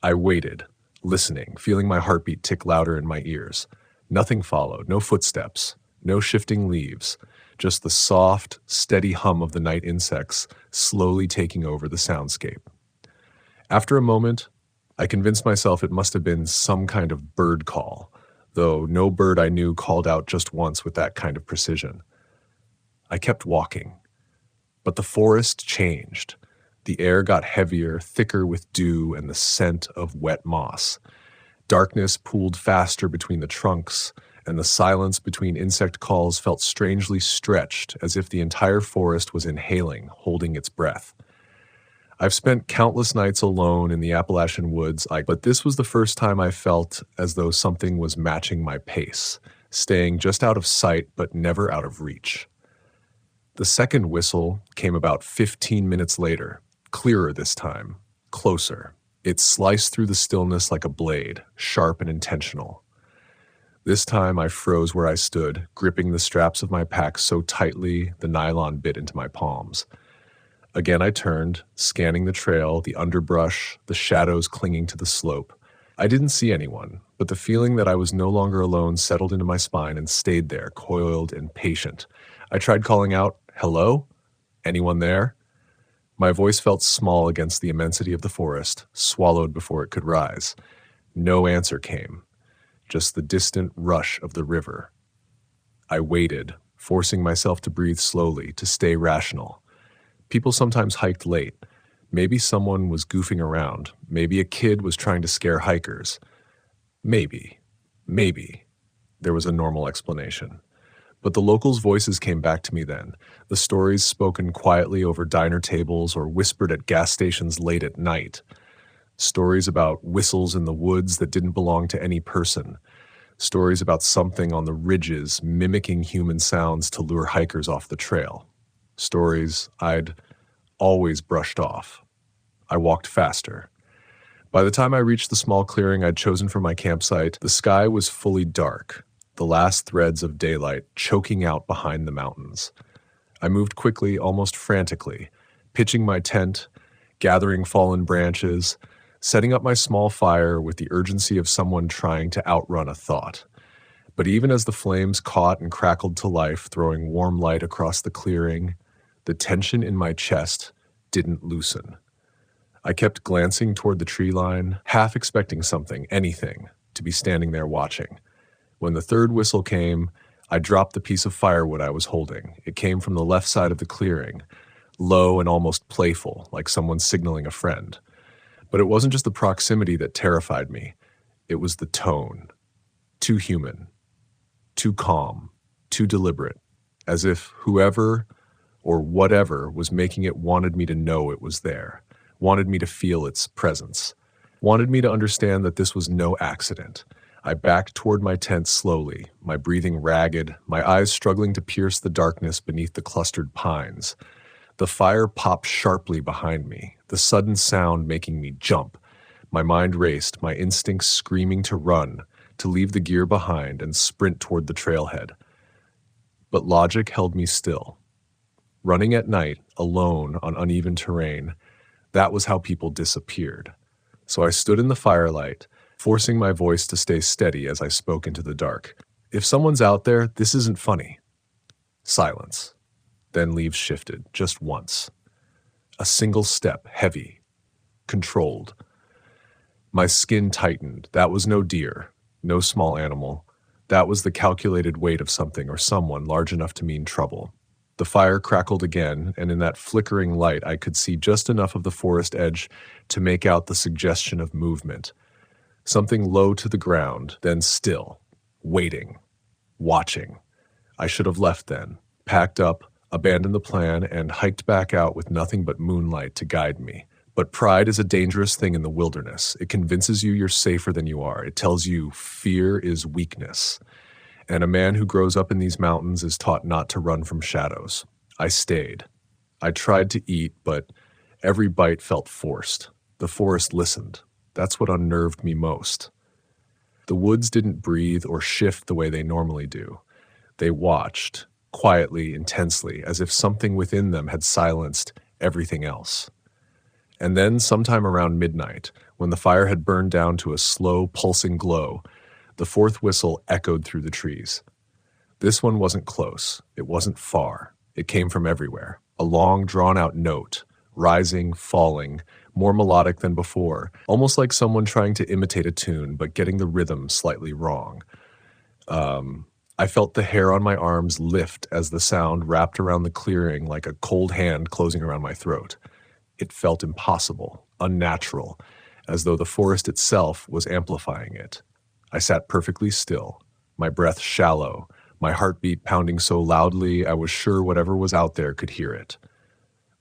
I waited, listening, feeling my heartbeat tick louder in my ears. Nothing followed, no footsteps, no shifting leaves, just the soft, steady hum of the night insects slowly taking over the soundscape. After a moment, I convinced myself it must have been some kind of bird call, though no bird I knew called out just once with that kind of precision. I kept walking, but the forest changed. The air got heavier, thicker with dew and the scent of wet moss. Darkness pooled faster between the trunks, and the silence between insect calls felt strangely stretched, as if the entire forest was inhaling, holding its breath. I've spent countless nights alone in the Appalachian woods, but this was the first time I felt as though something was matching my pace, staying just out of sight but never out of reach. The second whistle came about 15 minutes later, clearer this time, closer. It sliced through the stillness like a blade, sharp and intentional. This time I froze where I stood, gripping the straps of my pack so tightly the nylon bit into my palms. Again I turned, scanning the trail, the underbrush, the shadows clinging to the slope. I didn't see anyone, but the feeling that I was no longer alone settled into my spine and stayed there, coiled and patient. I tried calling out, "Hello? Anyone there?" My voice felt small against the immensity of the forest, swallowed before it could rise. No answer came, just the distant rush of the river. I waited, forcing myself to breathe slowly, to stay rational. People sometimes hiked late. Maybe someone was goofing around. Maybe a kid was trying to scare hikers. Maybe. There was a normal explanation. But the locals' voices came back to me then, the stories spoken quietly over diner tables or whispered at gas stations late at night. Stories about whistles in the woods that didn't belong to any person. Stories about something on the ridges mimicking human sounds to lure hikers off the trail. Stories I'd always brushed off. I walked faster. By the time I reached the small clearing I'd chosen for my campsite, the sky was fully dark, the last threads of daylight choking out behind the mountains. I moved quickly, almost frantically, pitching my tent, gathering fallen branches, setting up my small fire with the urgency of someone trying to outrun a thought. But even as the flames caught and crackled to life, throwing warm light across the clearing, the tension in my chest didn't loosen. I kept glancing toward the tree line, half expecting something, anything, to be standing there watching. When the third whistle came, I dropped the piece of firewood I was holding. It came from the left side of the clearing, low and almost playful, like someone signaling a friend. But it wasn't just the proximity that terrified me. It was the tone. Too human, too calm, too deliberate, as if whoever or whatever was making it wanted me to know it was there, wanted me to feel its presence, wanted me to understand that this was no accident. I backed toward my tent slowly, my breathing ragged, my eyes struggling to pierce the darkness beneath the clustered pines. The fire popped sharply behind me, the sudden sound making me jump. My mind raced, my instincts screaming to run, to leave the gear behind and sprint toward the trailhead. But logic held me still. Running at night, alone on uneven terrain, that was how people disappeared. So I stood in the firelight, forcing my voice to stay steady as I spoke into the dark. If someone's out there, this isn't funny. Silence. Then leaves shifted, just once. A single step, heavy, controlled. My skin tightened. That was no deer, no small animal. That was the calculated weight of something or someone large enough to mean trouble. The fire crackled again, and in that flickering light I could see just enough of the forest edge to make out the suggestion of movement. Something low to the ground, then still, waiting, watching. I should have left then, packed up, abandoned the plan, and hiked back out with nothing but moonlight to guide me. But pride is a dangerous thing in the wilderness. It convinces you you're safer than you are. It tells you fear is weakness. And a man who grows up in these mountains is taught not to run from shadows. I stayed. I tried to eat, but every bite felt forced. The forest listened. That's what unnerved me most. The woods didn't breathe or shift the way they normally do. They watched, quietly, intensely, as if something within them had silenced everything else. And then, sometime around midnight, when the fire had burned down to a slow, pulsing glow, the fourth whistle echoed through the trees. This one wasn't close. It wasn't far. It came from everywhere. A long, drawn-out note, rising, falling, more melodic than before, almost like someone trying to imitate a tune, but getting the rhythm slightly wrong. I felt the hair on my arms lift as the sound wrapped around the clearing like a cold hand closing around my throat. It felt impossible, unnatural, as though the forest itself was amplifying it. I sat perfectly still, my breath shallow, my heartbeat pounding so loudly I was sure whatever was out there could hear it.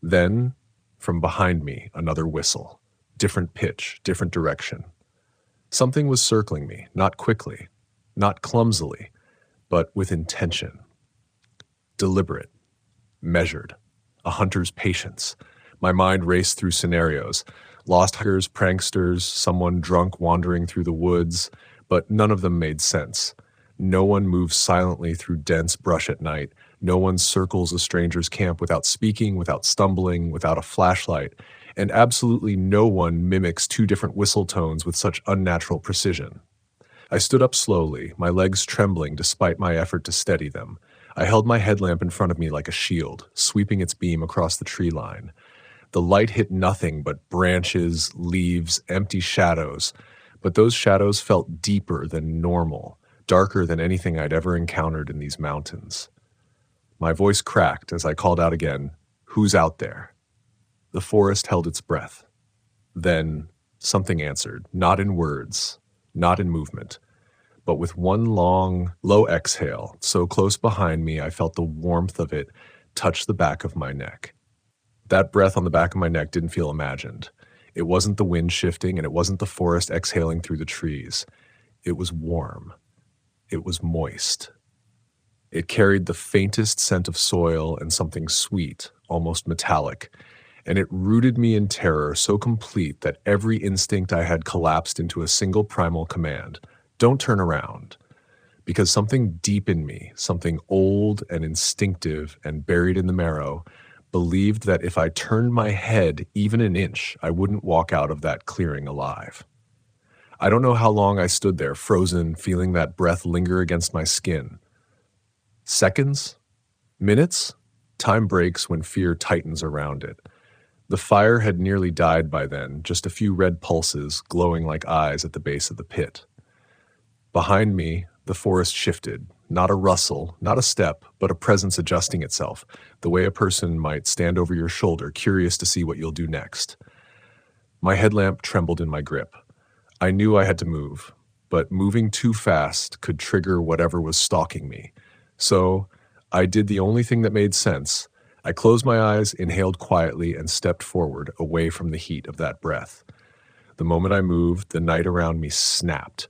Then, from behind me, another whistle. Different pitch, different direction. Something was circling me, not quickly, not clumsily, but with intention. Deliberate, measured, a hunter's patience. My mind raced through scenarios. Lost hikers, pranksters, someone drunk wandering through the woods, but none of them made sense. No one moves silently through dense brush at night. No one circles a stranger's camp without speaking, without stumbling, without a flashlight. And absolutely no one mimics two different whistle tones with such unnatural precision. I stood up slowly, my legs trembling despite my effort to steady them. I held my headlamp in front of me like a shield, sweeping its beam across the tree line. The light hit nothing but branches, leaves, empty shadows, but those shadows felt deeper than normal, darker than anything I'd ever encountered in these mountains. My voice cracked as I called out again, "Who's out there?" The forest held its breath. Then something answered, not in words, not in movement, but with one long, low exhale, so close behind me I felt the warmth of it touch the back of my neck. That breath on the back of my neck didn't feel imagined. It wasn't the wind shifting, and it wasn't the forest exhaling through the trees. It was warm. It was moist. It carried the faintest scent of soil and something sweet, almost metallic, and it rooted me in terror so complete that every instinct I had collapsed into a single primal command: don't turn around. Because something deep in me, something old and instinctive and buried in the marrow, believed that if I turned my head even an inch, I wouldn't walk out of that clearing alive. I don't know how long I stood there, frozen, feeling that breath linger against my skin. Seconds? Minutes? Time breaks when fear tightens around it. The fire had nearly died by then, just a few red pulses glowing like eyes at the base of the pit. Behind me, the forest shifted. Not a rustle, not a step, but a presence adjusting itself, the way a person might stand over your shoulder, curious to see what you'll do next. My headlamp trembled in my grip. I knew I had to move, but moving too fast could trigger whatever was stalking me. So I did the only thing that made sense. I closed my eyes, inhaled quietly, and stepped forward, away from the heat of that breath. The moment I moved, the night around me snapped.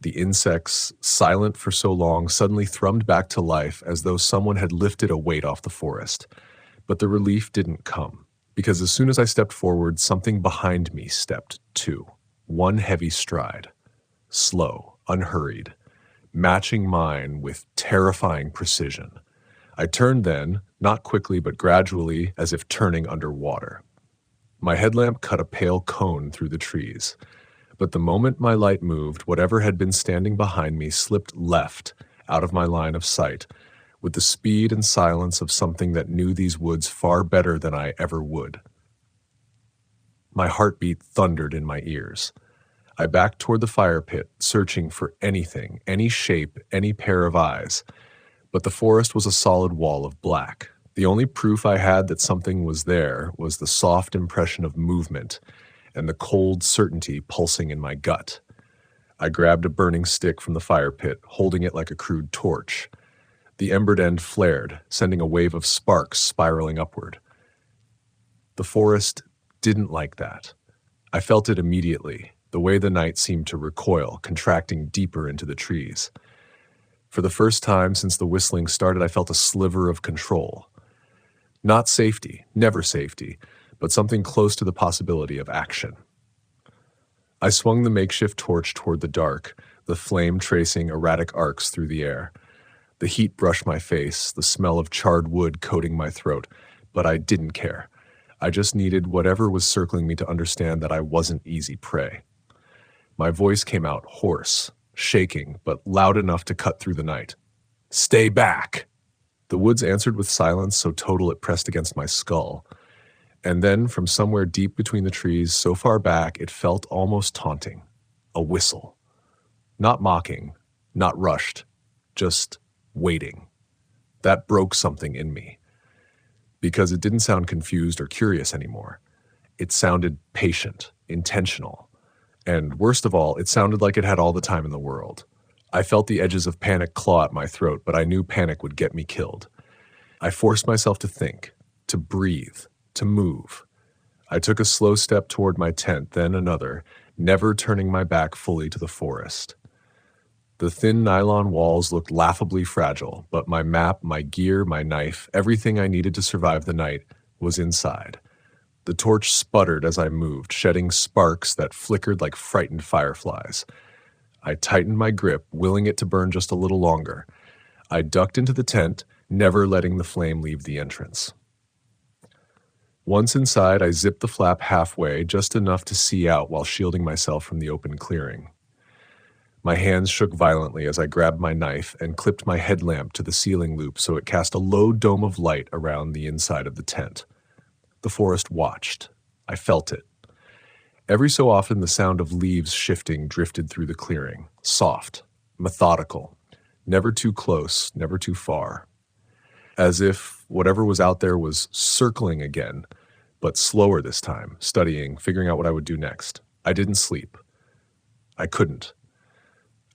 The insects, silent for so long, suddenly thrummed back to life as though someone had lifted a weight off the forest. But the relief didn't come, because as soon as I stepped forward, something behind me stepped too. One heavy stride, slow, unhurried, matching mine with terrifying precision. I turned then, not quickly but gradually, as if turning underwater. My headlamp cut a pale cone through the trees, but the moment my light moved, whatever had been standing behind me slipped left, out of my line of sight, with the speed and silence of something that knew these woods far better than I ever would. My heartbeat thundered in my ears. I backed toward the fire pit, searching for anything, any shape, any pair of eyes. But the forest was a solid wall of black. The only proof I had that something was there was the soft impression of movement and the cold certainty pulsing in my gut. I grabbed a burning stick from the fire pit, holding it like a crude torch. The embered end flared, sending a wave of sparks spiraling upward. The forest didn't like that. I felt it immediately, the way the night seemed to recoil, contracting deeper into the trees. For the first time since the whistling started, I felt a sliver of control. Not safety, never safety, but something close to the possibility of action. I swung the makeshift torch toward the dark, the flame tracing erratic arcs through the air. The heat brushed my face, the smell of charred wood coating my throat, but I didn't care. I just needed whatever was circling me to understand that I wasn't easy prey. My voice came out hoarse, shaking, but loud enough to cut through the night. "Stay back!" The woods answered with silence so total it pressed against my skull. And then, from somewhere deep between the trees, so far back it felt almost taunting. A whistle. Not mocking, not rushed, just waiting. That broke something in me. Because it didn't sound confused or curious anymore. It sounded patient, intentional. And worst of all, it sounded like it had all the time in the world. I felt the edges of panic claw at my throat, but I knew panic would get me killed. I forced myself to think, to breathe, to move. I took a slow step toward my tent, then another, never turning my back fully to the forest. The thin nylon walls looked laughably fragile, but my map, my gear, my knife, everything I needed to survive the night was inside. The torch sputtered as I moved, shedding sparks that flickered like frightened fireflies. I tightened my grip, willing it to burn just a little longer. I ducked into the tent, never letting the flame leave the entrance. Once inside, I zipped the flap halfway, just enough to see out while shielding myself from the open clearing. My hands shook violently as I grabbed my knife and clipped my headlamp to the ceiling loop so it cast a low dome of light around the inside of the tent. The forest watched. I felt it. Every so often, the sound of leaves shifting drifted through the clearing, soft, methodical, never too close, never too far. As if whatever was out there was circling again, but slower this time, studying, figuring out what I would do next. I didn't sleep. I couldn't.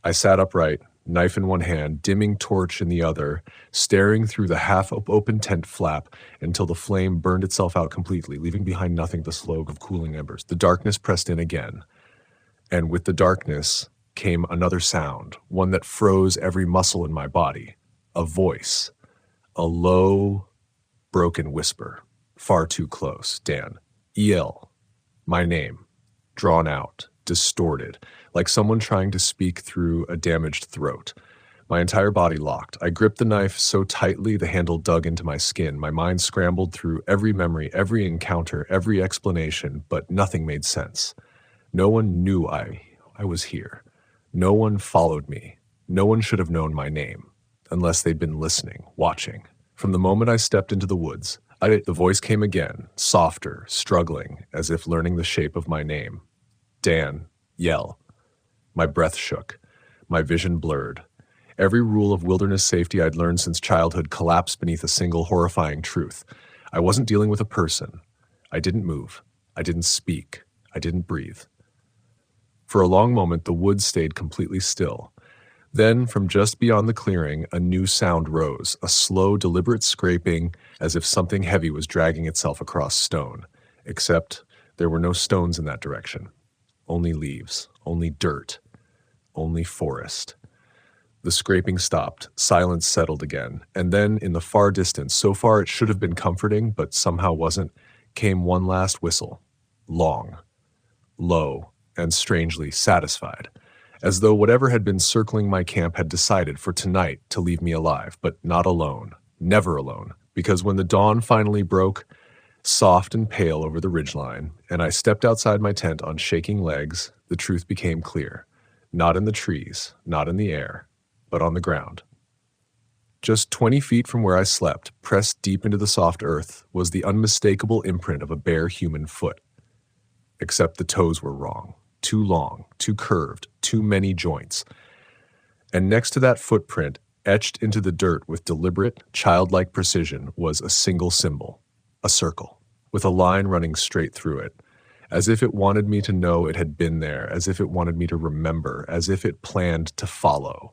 I sat upright, knife in one hand, dimming torch in the other, staring through the half-open tent flap until the flame burned itself out completely, leaving behind nothing but the slope of cooling embers. The darkness pressed in again, and with the darkness came another sound, one that froze every muscle in my body. A voice, a low, broken whisper, far too close. Dan. E.L. My name, drawn out, distorted, like someone trying to speak through a damaged throat. My entire body locked. I gripped the knife so tightly the handle dug into my skin. My mind scrambled through every memory, every encounter, every explanation, but nothing made sense. No one knew I was here. No one followed me. No one should have known my name, unless they'd been listening, watching. From the moment I stepped into the woods, the voice came again, softer, struggling, as if learning the shape of my name. Dan, yell. My breath shook. My vision blurred. Every rule of wilderness safety I'd learned since childhood collapsed beneath a single horrifying truth. I wasn't dealing with a person. I didn't move. I didn't speak. I didn't breathe. For a long moment, the woods stayed completely still. Then, from just beyond the clearing, a new sound rose, a slow, deliberate scraping, as if something heavy was dragging itself across stone. Except there were no stones in that direction. Only leaves, only dirt, only forest. The scraping stopped, silence settled again, and then in the far distance, so far it should have been comforting, but somehow wasn't, came one last whistle. Long, low, and strangely satisfied, as though whatever had been circling my camp had decided for tonight to leave me alive, but not alone, never alone, because when the dawn finally broke, soft and pale over the ridgeline, and I stepped outside my tent on shaking legs, the truth became clear. Not in the trees, not in the air, but on the ground. Just 20 feet from where I slept, pressed deep into the soft earth, was the unmistakable imprint of a bare human foot. Except the toes were wrong. Too long, too curved, too many joints. And next to that footprint, etched into the dirt with deliberate, childlike precision, was a single symbol, a circle, with a line running straight through it, as if it wanted me to know it had been there, as if it wanted me to remember, as if it planned to follow.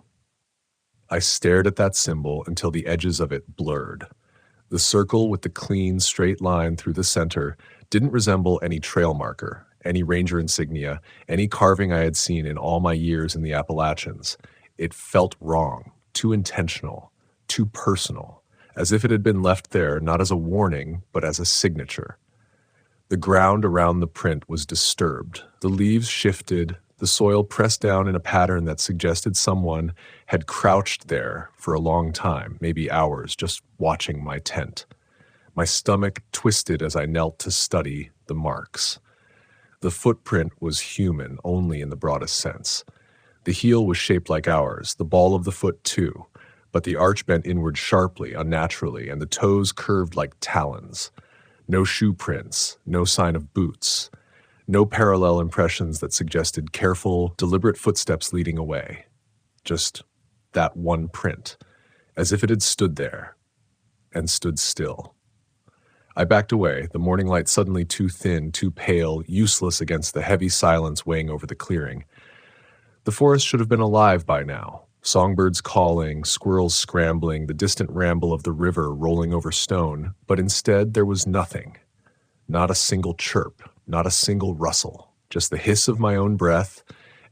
I stared at that symbol until the edges of it blurred. The circle with the clean, straight line through the center didn't resemble any trail marker, any ranger insignia, any carving I had seen in all my years in the Appalachians. It felt wrong, too intentional, too personal, as if it had been left there not as a warning, but as a signature. The ground around the print was disturbed. The leaves shifted, the soil pressed down in a pattern that suggested someone had crouched there for a long time, maybe hours, just watching my tent. My stomach twisted as I knelt to study the marks. The footprint was human only in the broadest sense. The heel was shaped like ours, the ball of the foot too, but the arch bent inward sharply, unnaturally, and the toes curved like talons. No shoe prints, no sign of boots, no parallel impressions that suggested careful, deliberate footsteps leading away. Just that one print, as if it had stood there, and stood still. I backed away, the morning light suddenly too thin, too pale, useless against the heavy silence weighing over the clearing. The forest should have been alive by now. Songbirds calling, squirrels scrambling, the distant ramble of the river rolling over stone, but instead there was nothing. Not a single chirp, not a single rustle, just the hiss of my own breath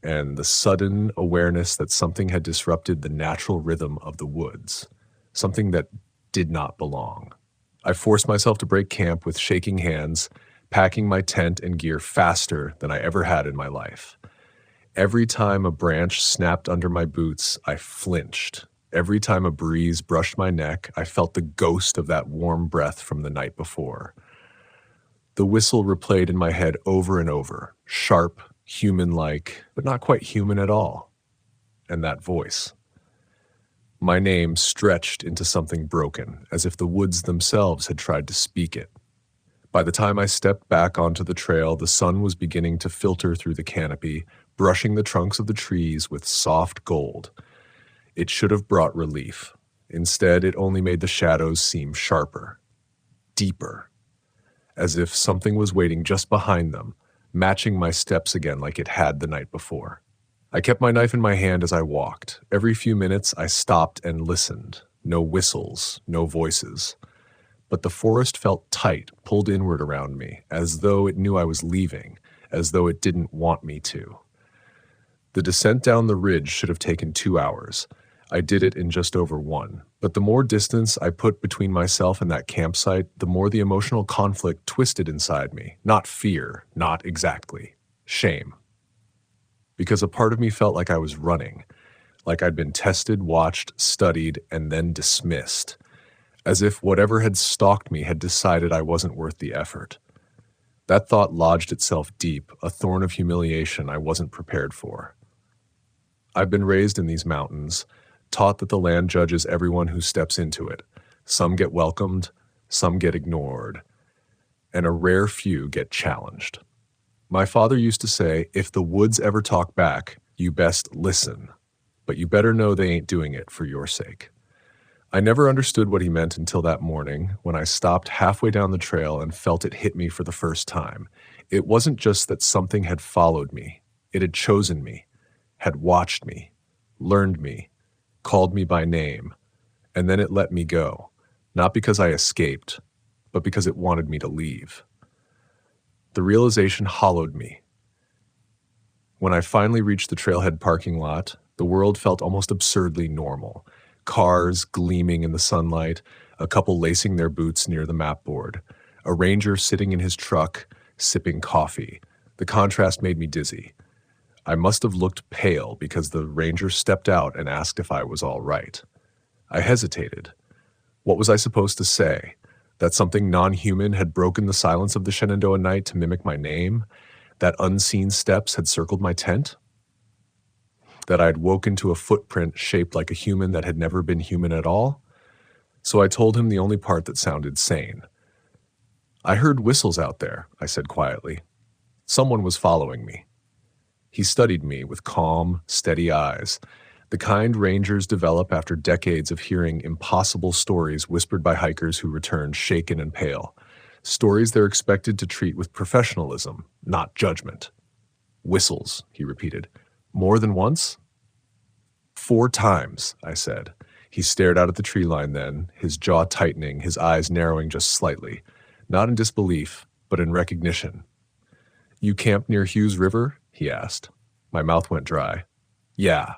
and the sudden awareness that something had disrupted the natural rhythm of the woods, something that did not belong. I forced myself to break camp with shaking hands, packing my tent and gear faster than I ever had in my life. Every time a branch snapped under my boots, I flinched. Every time a breeze brushed my neck, I felt the ghost of that warm breath from the night before. The whistle replayed in my head over and over, sharp, human-like, but not quite human at all. And that voice. My name stretched into something broken, as if the woods themselves had tried to speak it. By the time I stepped back onto the trail, the sun was beginning to filter through the canopy, brushing the trunks of the trees with soft gold. It should have brought relief. Instead, it only made the shadows seem sharper, deeper, as if something was waiting just behind them, matching my steps again like it had the night before. I kept my knife in my hand as I walked. Every few minutes, I stopped and listened. No whistles, no voices. But the forest felt tight, pulled inward around me, as though it knew I was leaving, as though it didn't want me to. The descent down the ridge should have taken 2 hours. I did it in just over 1. But the more distance I put between myself and that campsite, the more the emotional conflict twisted inside me. Not fear, not exactly. Shame. Because a part of me felt like I was running, like I'd been tested, watched, studied, and then dismissed, as if whatever had stalked me had decided I wasn't worth the effort. That thought lodged itself deep, a thorn of humiliation I wasn't prepared for. I've been raised in these mountains, taught that the land judges everyone who steps into it. Some get welcomed, some get ignored, and a rare few get challenged. My father used to say, if the woods ever talk back, you best listen, but you better know they ain't doing it for your sake. I never understood what he meant until that morning when I stopped halfway down the trail and felt it hit me for the first time. It wasn't just that something had followed me. It had chosen me, had watched me, learned me, called me by name, and then it let me go, not because I escaped, but because it wanted me to leave. The realization hollowed me. When I finally reached the trailhead parking lot, the world felt almost absurdly normal. Cars gleaming in the sunlight, a couple lacing their boots near the map board, a ranger sitting in his truck, sipping coffee. The contrast made me dizzy. I must have looked pale because the ranger stepped out and asked if I was all right. I hesitated. What was I supposed to say? That something non-human had broken the silence of the Shenandoah night to mimic my name? That unseen steps had circled my tent? That I had woken to a footprint shaped like a human that had never been human at all? So I told him the only part that sounded sane. I heard whistles out there, I said quietly. Someone was following me. He studied me with calm, steady eyes, the kind rangers develop after decades of hearing impossible stories whispered by hikers who returned shaken and pale. Stories they're expected to treat with professionalism, not judgment. Whistles, he repeated. More than once? 4 times, I said. He stared out at the tree line then, his jaw tightening, his eyes narrowing just slightly. Not in disbelief, but in recognition. You camped near Hughes River? He asked. My mouth went dry. Yeah,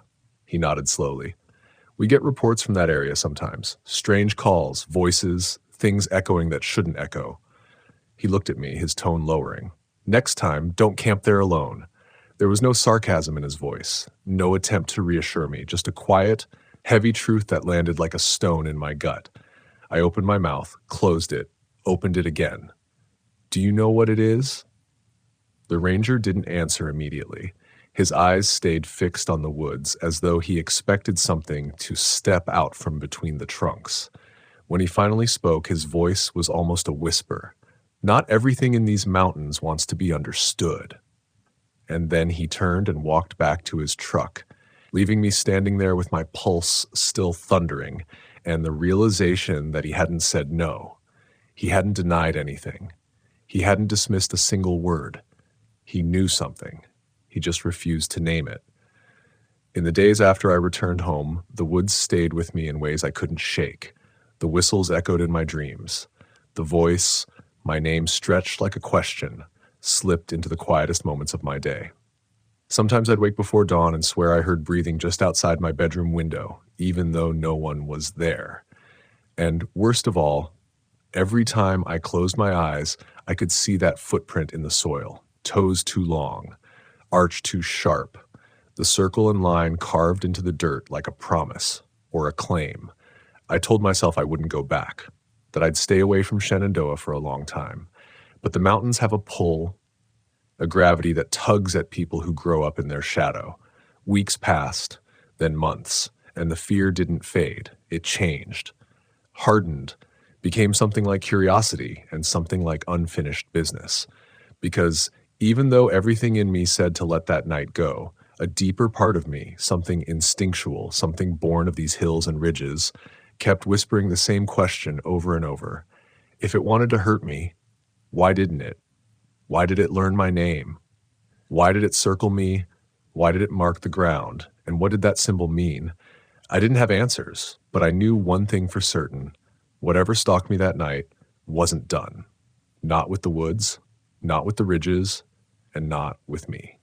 he nodded slowly. We get reports from that area sometimes. Strange calls, voices, things echoing that shouldn't echo. He looked at me, his tone lowering. Next time, don't camp there alone. There was no sarcasm in his voice, no attempt to reassure me, just a quiet, heavy truth that landed like a stone in my gut. I opened my mouth, closed it, opened it again. Do you know what it is? The ranger didn't answer immediately. His eyes stayed fixed on the woods, as though he expected something to step out from between the trunks. When he finally spoke, his voice was almost a whisper. Not everything in these mountains wants to be understood. And then he turned and walked back to his truck, leaving me standing there with my pulse still thundering, and the realization that he hadn't said no. He hadn't denied anything. He hadn't dismissed a single word. He knew something. He just refused to name it. In the days after I returned home, the woods stayed with me in ways I couldn't shake. The whistles echoed in my dreams. The voice, my name stretched like a question, slipped into the quietest moments of my day. Sometimes I'd wake before dawn and swear I heard breathing just outside my bedroom window, even though no one was there. And worst of all, every time I closed my eyes, I could see that footprint in the soil, toes too long, arch too sharp, the circle and line carved into the dirt like a promise or a claim. I told myself I wouldn't go back, that I'd stay away from Shenandoah for a long time. But the mountains have a pull, a gravity that tugs at people who grow up in their shadow. Weeks passed, then months, and the fear didn't fade. It changed, hardened, became something like curiosity and something like unfinished business. Because even though everything in me said to let that night go, a deeper part of me, something instinctual, something born of these hills and ridges, kept whispering the same question over and over. If it wanted to hurt me, why didn't it? Why did it learn my name? Why did it circle me? Why did it mark the ground? And what did that symbol mean? I didn't have answers, but I knew one thing for certain. Whatever stalked me that night wasn't done. Not with the woods, not with the ridges, and not with me.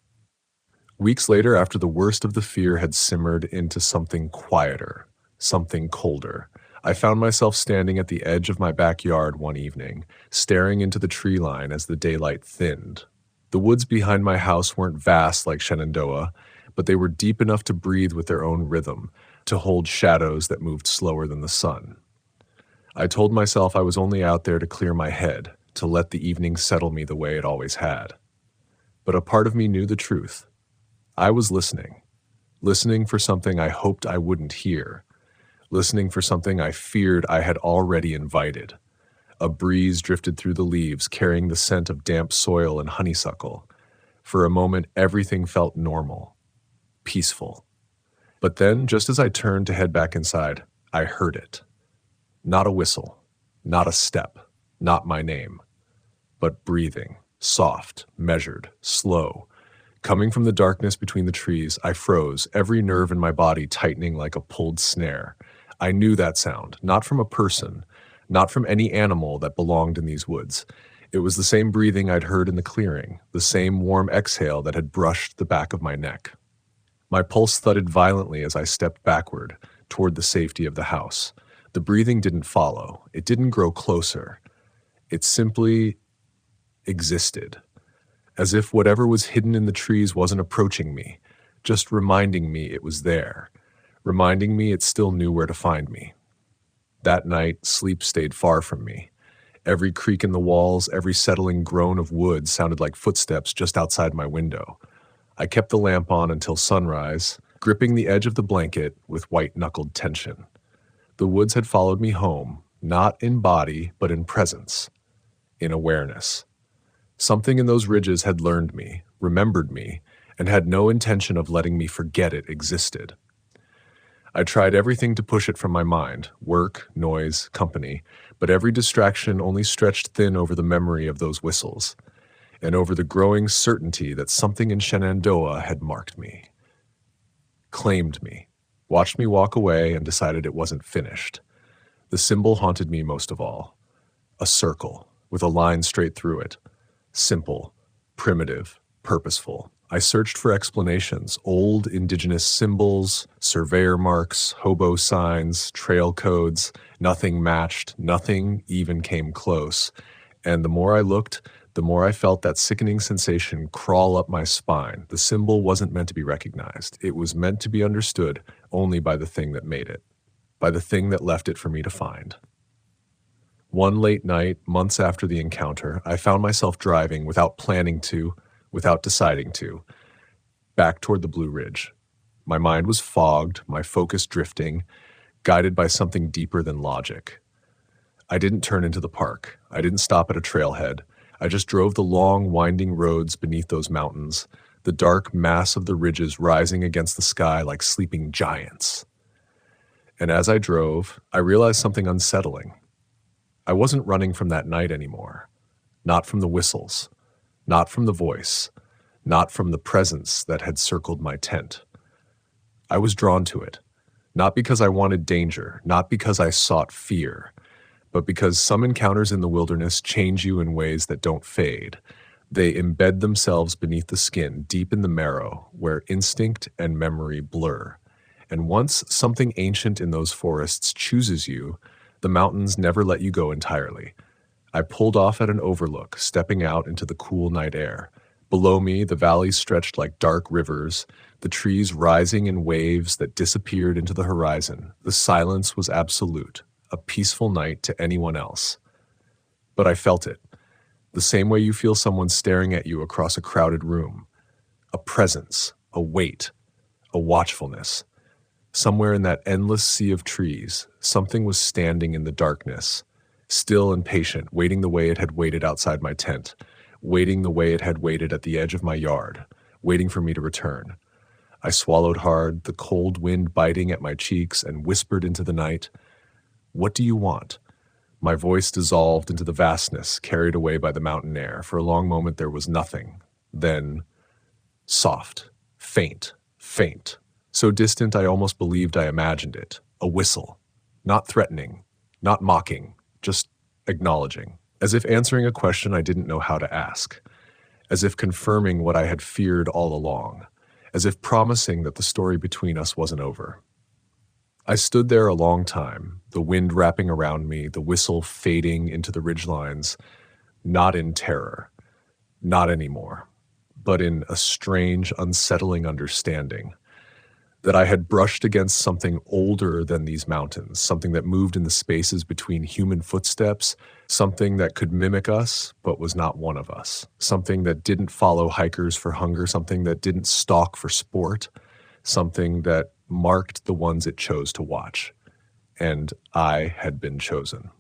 Weeks later, after the worst of the fear had simmered into something quieter, something colder, I found myself standing at the edge of my backyard one evening, staring into the tree line as the daylight thinned. The woods behind my house weren't vast like Shenandoah, but they were deep enough to breathe with their own rhythm, to hold shadows that moved slower than the sun. I told myself I was only out there to clear my head, to let the evening settle me the way it always had. But a part of me knew the truth. I was listening for something I hoped I wouldn't hear, listening for something I feared I had already invited. A breeze drifted through the leaves, carrying the scent of damp soil and honeysuckle. For a moment, everything felt normal, peaceful. But then, just as I turned to head back inside, I heard it. Not a whistle, not a step, not my name, but breathing, soft, measured, slow, Coming from the darkness between the trees, I froze, every nerve in my body tightening like a pulled snare. I knew that sound, not from a person, not from any animal that belonged in these woods. It was the same breathing I'd heard in the clearing, the same warm exhale that had brushed the back of my neck. My pulse thudded violently as I stepped backward, toward the safety of the house. The breathing didn't follow. It didn't grow closer. It simply existed, as if whatever was hidden in the trees wasn't approaching me, just reminding me it was there, reminding me it still knew where to find me. That night, sleep stayed far from me. Every creak in the walls, every settling groan of wood sounded like footsteps just outside my window. I kept the lamp on until sunrise, gripping the edge of the blanket with white-knuckled tension. The woods had followed me home, not in body, but in presence, in awareness. Something in those ridges had learned me, remembered me, and had no intention of letting me forget it existed. I tried everything to push it from my mind, work, noise, company, but every distraction only stretched thin over the memory of those whistles, and over the growing certainty that something in Shenandoah had marked me, claimed me, watched me walk away, and decided it wasn't finished. The symbol haunted me most of all. A circle, with a line straight through it. Simple, primitive, purposeful. I searched for explanations, old indigenous symbols, surveyor marks, hobo signs, trail codes. Nothing matched, nothing even came close. And the more I looked, the more I felt that sickening sensation crawl up my spine. The symbol wasn't meant to be recognized. It was meant to be understood only by the thing that made it, by the thing that left it for me to find. One late night, months after the encounter, I found myself driving without planning to, without deciding to, back toward the Blue Ridge. My mind was fogged, my focus drifting, guided by something deeper than logic. I didn't turn into the park. I didn't stop at a trailhead. I just drove the long, winding roads beneath those mountains, the dark mass of the ridges rising against the sky like sleeping giants. And as I drove, I realized something unsettling. I wasn't running from that night anymore. Not from the whistles. Not from the voice. Not from the presence that had circled my tent. I was drawn to it. Not because I wanted danger, not because I sought fear, but because some encounters in the wilderness change you in ways that don't fade. They embed themselves beneath the skin, deep in the marrow, where instinct and memory blur. And once something ancient in those forests chooses you, the mountains never let you go entirely. I pulled off at an overlook, stepping out into the cool night air. Below me, the valleys stretched like dark rivers, the trees rising in waves that disappeared into the horizon. The silence was absolute, a peaceful night to anyone else. But I felt it, the same way you feel someone staring at you across a crowded room. A presence, a weight, a watchfulness. Somewhere in that endless sea of trees, something was standing in the darkness, still and patient, waiting the way it had waited outside my tent, waiting the way it had waited at the edge of my yard, waiting for me to return. I swallowed hard, the cold wind biting at my cheeks, and whispered into the night, "What do you want?" My voice dissolved into the vastness, carried away by the mountain air. For a long moment there was nothing. Then, soft, faint, so distant I almost believed I imagined it. A whistle. Not threatening, not mocking, just acknowledging. As if answering a question I didn't know how to ask. As if confirming what I had feared all along. As if promising that the story between us wasn't over. I stood there a long time, the wind wrapping around me, the whistle fading into the ridgelines, not in terror, not anymore, but in a strange, unsettling understanding that I had brushed against something older than these mountains, something that moved in the spaces between human footsteps, something that could mimic us, but was not one of us, something that didn't follow hikers for hunger, something that didn't stalk for sport, something that marked the ones it chose to watch. And I had been chosen.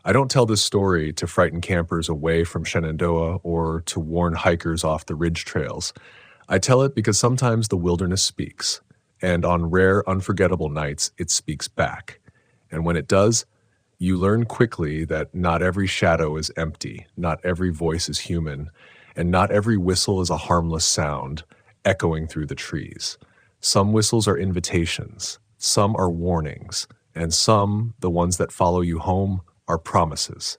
I don't tell this story to frighten campers away from Shenandoah or to warn hikers off the ridge trails. I tell it because sometimes the wilderness speaks, and on rare, unforgettable nights, it speaks back. And when it does, you learn quickly that not every shadow is empty, not every voice is human, and not every whistle is a harmless sound echoing through the trees. Some whistles are invitations, some are warnings, and some, the ones that follow you home, are promises.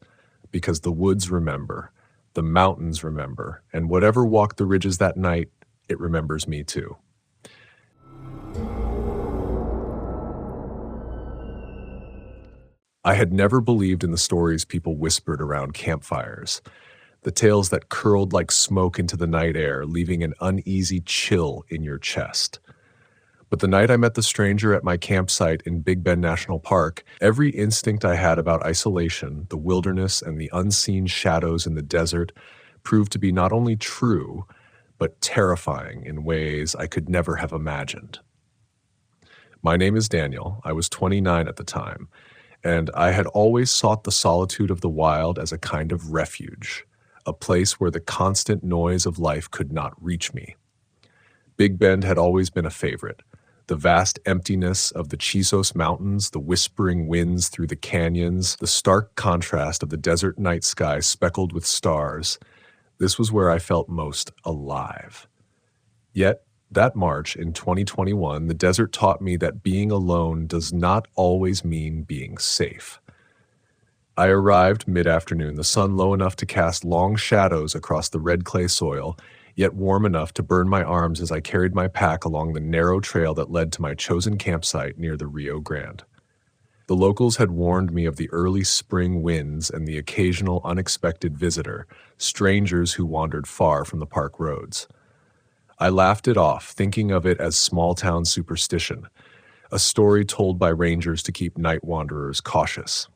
Because the woods remember, the mountains remember, and whatever walked the ridges that night, it remembers me too. I had never believed in the stories people whispered around campfires, the tales that curled like smoke into the night air, leaving an uneasy chill in your chest. But the night I met the stranger at my campsite in Big Bend National Park, every instinct I had about isolation, the wilderness, and the unseen shadows in the desert proved to be not only true, but terrifying in ways I could never have imagined. My name is Daniel. I was 29 at the time, and I had always sought the solitude of the wild as a kind of refuge, a place where the constant noise of life could not reach me. Big Bend had always been a favorite. The vast emptiness of the Chisos Mountains, the whispering winds through the canyons, the stark contrast of the desert night sky speckled with stars. This was where I felt most alive. Yet, that March in 2021, the desert taught me that being alone does not always mean being safe. I arrived mid-afternoon, the sun low enough to cast long shadows across the red clay soil, yet warm enough to burn my arms as I carried my pack along the narrow trail that led to my chosen campsite near the Rio Grande. The locals had warned me of the early spring winds and the occasional unexpected visitor, strangers who wandered far from the park roads. I laughed it off, thinking of it as small-town superstition, a story told by rangers to keep night wanderers cautious.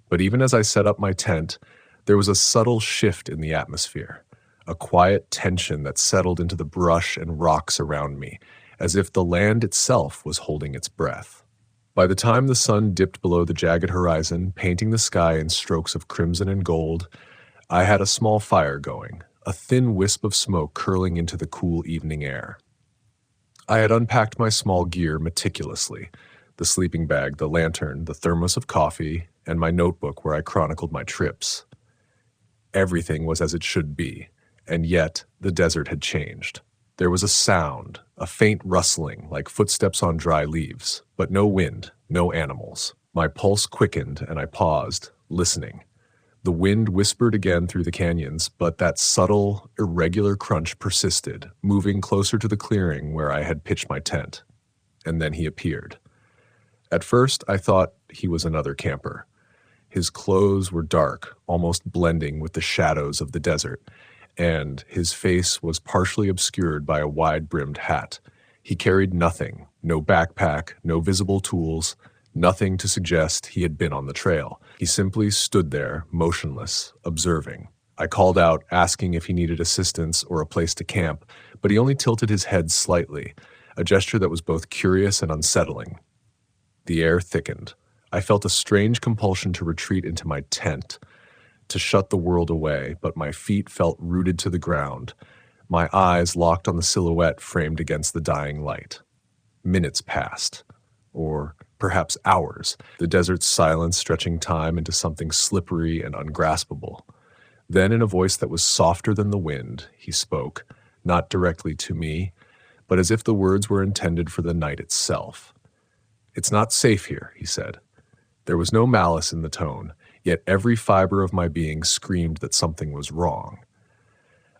But even as I set up my tent, there was a subtle shift in the atmosphere, a quiet tension that settled into the brush and rocks around me, as if the land itself was holding its breath. By the time the sun dipped below the jagged horizon, painting the sky in strokes of crimson and gold, I had a small fire going, a thin wisp of smoke curling into the cool evening air. I had unpacked my small gear meticulously, the sleeping bag, the lantern, the thermos of coffee, and my notebook where I chronicled my trips. Everything was as it should be, and yet the desert had changed. There was a sound, a faint rustling like footsteps on dry leaves, but no wind, no animals. My pulse quickened and I paused, listening. The wind whispered again through the canyons, but that subtle, irregular crunch persisted, moving closer to the clearing where I had pitched my tent. And then he appeared. At first, I thought he was another camper. His clothes were dark, almost blending with the shadows of the desert, and his face was partially obscured by a wide-brimmed hat. He carried nothing, no backpack, no visible tools, nothing to suggest he had been on the trail. He simply stood there, motionless, observing. I called out, asking if he needed assistance or a place to camp, but he only tilted his head slightly, a gesture that was both curious and unsettling. The air thickened. I felt a strange compulsion to retreat into my tent, to shut the world away, but my feet felt rooted to the ground, my eyes locked on the silhouette framed against the dying light. Minutes passed, or perhaps hours, the desert's silence stretching time into something slippery and ungraspable. Then, in a voice that was softer than the wind, he spoke, not directly to me, but as if the words were intended for the night itself. "It's not safe here," he said. There was no malice in the tone, yet every fiber of my being screamed that something was wrong.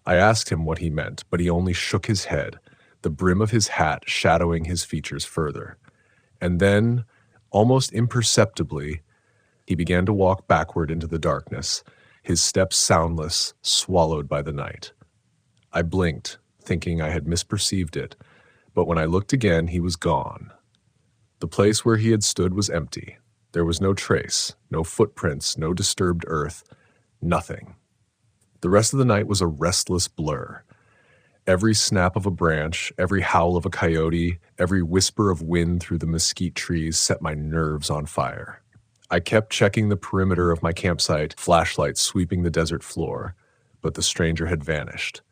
I asked him what he meant, but he only shook his head, the brim of his hat shadowing his features further. And then, almost imperceptibly, he began to walk backward into the darkness, his steps soundless, swallowed by the night. I blinked, thinking I had misperceived it, but when I looked again, he was gone. The place where he had stood was empty. There was no trace, no footprints, no disturbed earth, nothing. The rest of the night was a restless blur. Every snap of a branch, every howl of a coyote, every whisper of wind through the mesquite trees set my nerves on fire. I kept checking the perimeter of my campsite, flashlights sweeping the desert floor, but the stranger had vanished.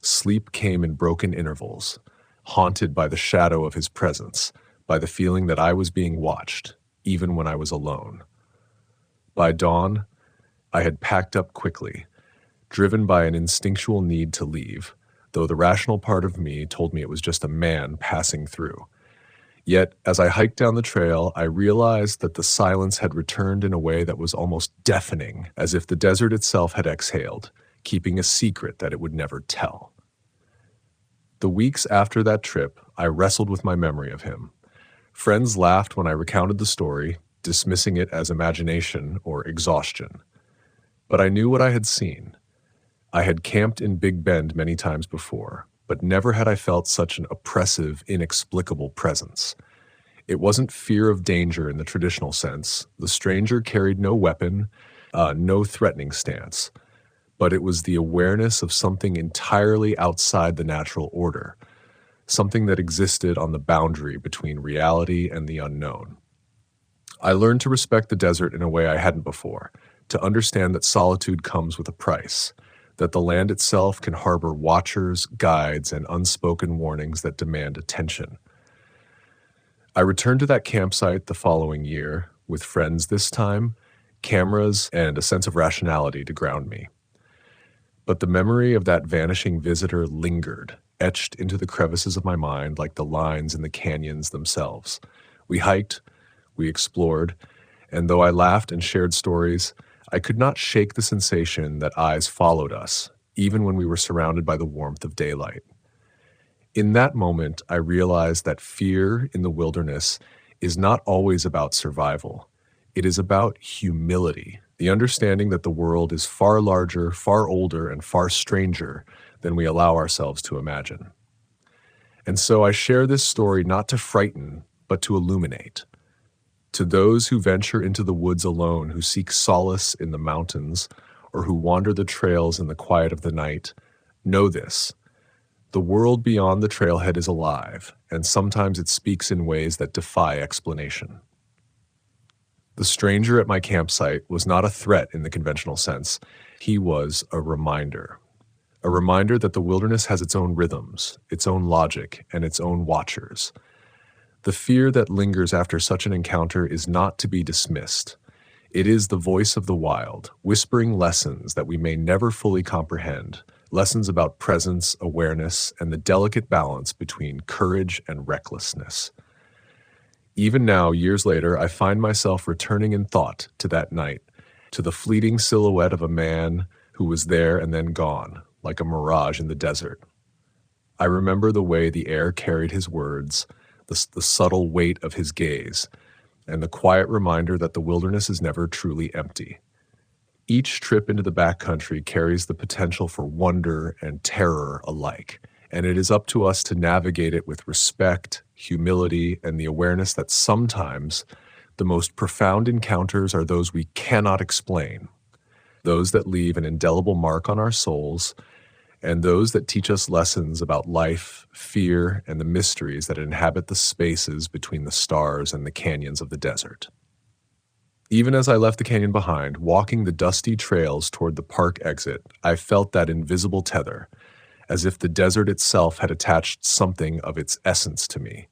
Sleep came in broken intervals, haunted by the shadow of his presence, by the feeling that I was being watched, even when I was alone. By dawn, I had packed up quickly, driven by an instinctual need to leave, though the rational part of me told me it was just a man passing through. Yet, as I hiked down the trail, I realized that the silence had returned in a way that was almost deafening, as if the desert itself had exhaled, keeping a secret that it would never tell. The weeks after that trip, I wrestled with my memory of him. Friends laughed when I recounted the story, dismissing it as imagination or exhaustion. But I knew what I had seen. I had camped in Big Bend many times before, but never had I felt such an oppressive, inexplicable presence. It wasn't fear of danger in the traditional sense. The stranger carried no weapon, no threatening stance, but it was the awareness of something entirely outside the natural order, something that existed on the boundary between reality and the unknown. I learned to respect the desert in a way I hadn't before, to understand that solitude comes with a price, that the land itself can harbor watchers, guides, and unspoken warnings that demand attention. I returned to that campsite the following year, with friends this time, cameras, and a sense of rationality to ground me. But the memory of that vanishing visitor lingered, etched into the crevices of my mind like the lines in the canyons themselves. We hiked, we explored, and though I laughed and shared stories, I could not shake the sensation that eyes followed us, even when we were surrounded by the warmth of daylight. In that moment, I realized that fear in the wilderness is not always about survival. It is about humility, the understanding that the world is far larger, far older, and far stranger than we allow ourselves to imagine. And so I share this story not to frighten, but to illuminate. To those who venture into the woods alone, who seek solace in the mountains, or who wander the trails in the quiet of the night, know this. The world beyond the trailhead is alive, and sometimes it speaks in ways that defy explanation. The stranger at my campsite was not a threat in the conventional sense. He was a reminder that the wilderness has its own rhythms, its own logic, and its own watchers. The fear that lingers after such an encounter is not to be dismissed. It is the voice of the wild, whispering lessons that we may never fully comprehend, lessons about presence, awareness, and the delicate balance between courage and recklessness. Even now, years later, I find myself returning in thought to that night, to the fleeting silhouette of a man who was there and then gone, like a mirage in the desert. I remember the way the air carried his words, the subtle weight of his gaze, and the quiet reminder that the wilderness is never truly empty. Each trip into the backcountry carries the potential for wonder and terror alike, and it is up to us to navigate it with respect, humility, and the awareness that sometimes the most profound encounters are those we cannot explain, those that leave an indelible mark on our souls, and those that teach us lessons about life, fear, and the mysteries that inhabit the spaces between the stars and the canyons of the desert. Even as I left the canyon behind, walking the dusty trails toward the park exit, I felt that invisible tether, as if the desert itself had attached something of its essence to me.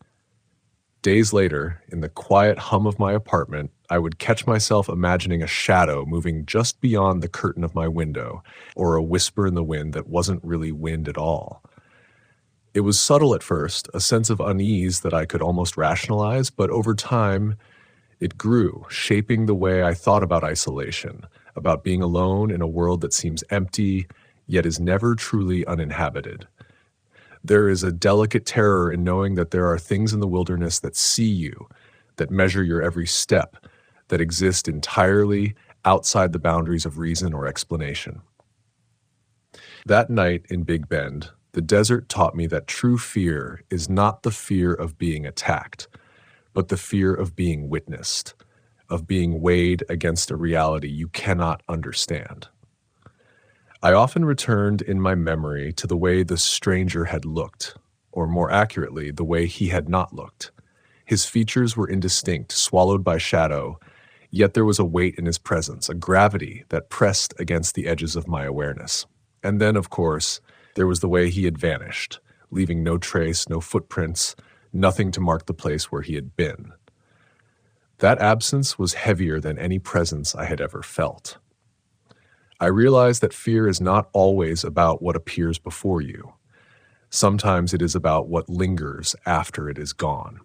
Days later, in the quiet hum of my apartment, I would catch myself imagining a shadow moving just beyond the curtain of my window, or a whisper in the wind that wasn't really wind at all. It was subtle at first, a sense of unease that I could almost rationalize, but over time, it grew, shaping the way I thought about isolation, about being alone in a world that seems empty, yet is never truly uninhabited. There is a delicate terror in knowing that there are things in the wilderness that see you, that measure your every step, that exist entirely outside the boundaries of reason or explanation. That night in Big Bend, the desert taught me that true fear is not the fear of being attacked, but the fear of being witnessed, of being weighed against a reality you cannot understand. I often returned in my memory to the way the stranger had looked, or more accurately, the way he had not looked. His features were indistinct, swallowed by shadow, yet there was a weight in his presence, a gravity that pressed against the edges of my awareness. And then, of course, there was the way he had vanished, leaving no trace, no footprints, nothing to mark the place where he had been. That absence was heavier than any presence I had ever felt. I realized that fear is not always about what appears before you. Sometimes it is about what lingers after it is gone.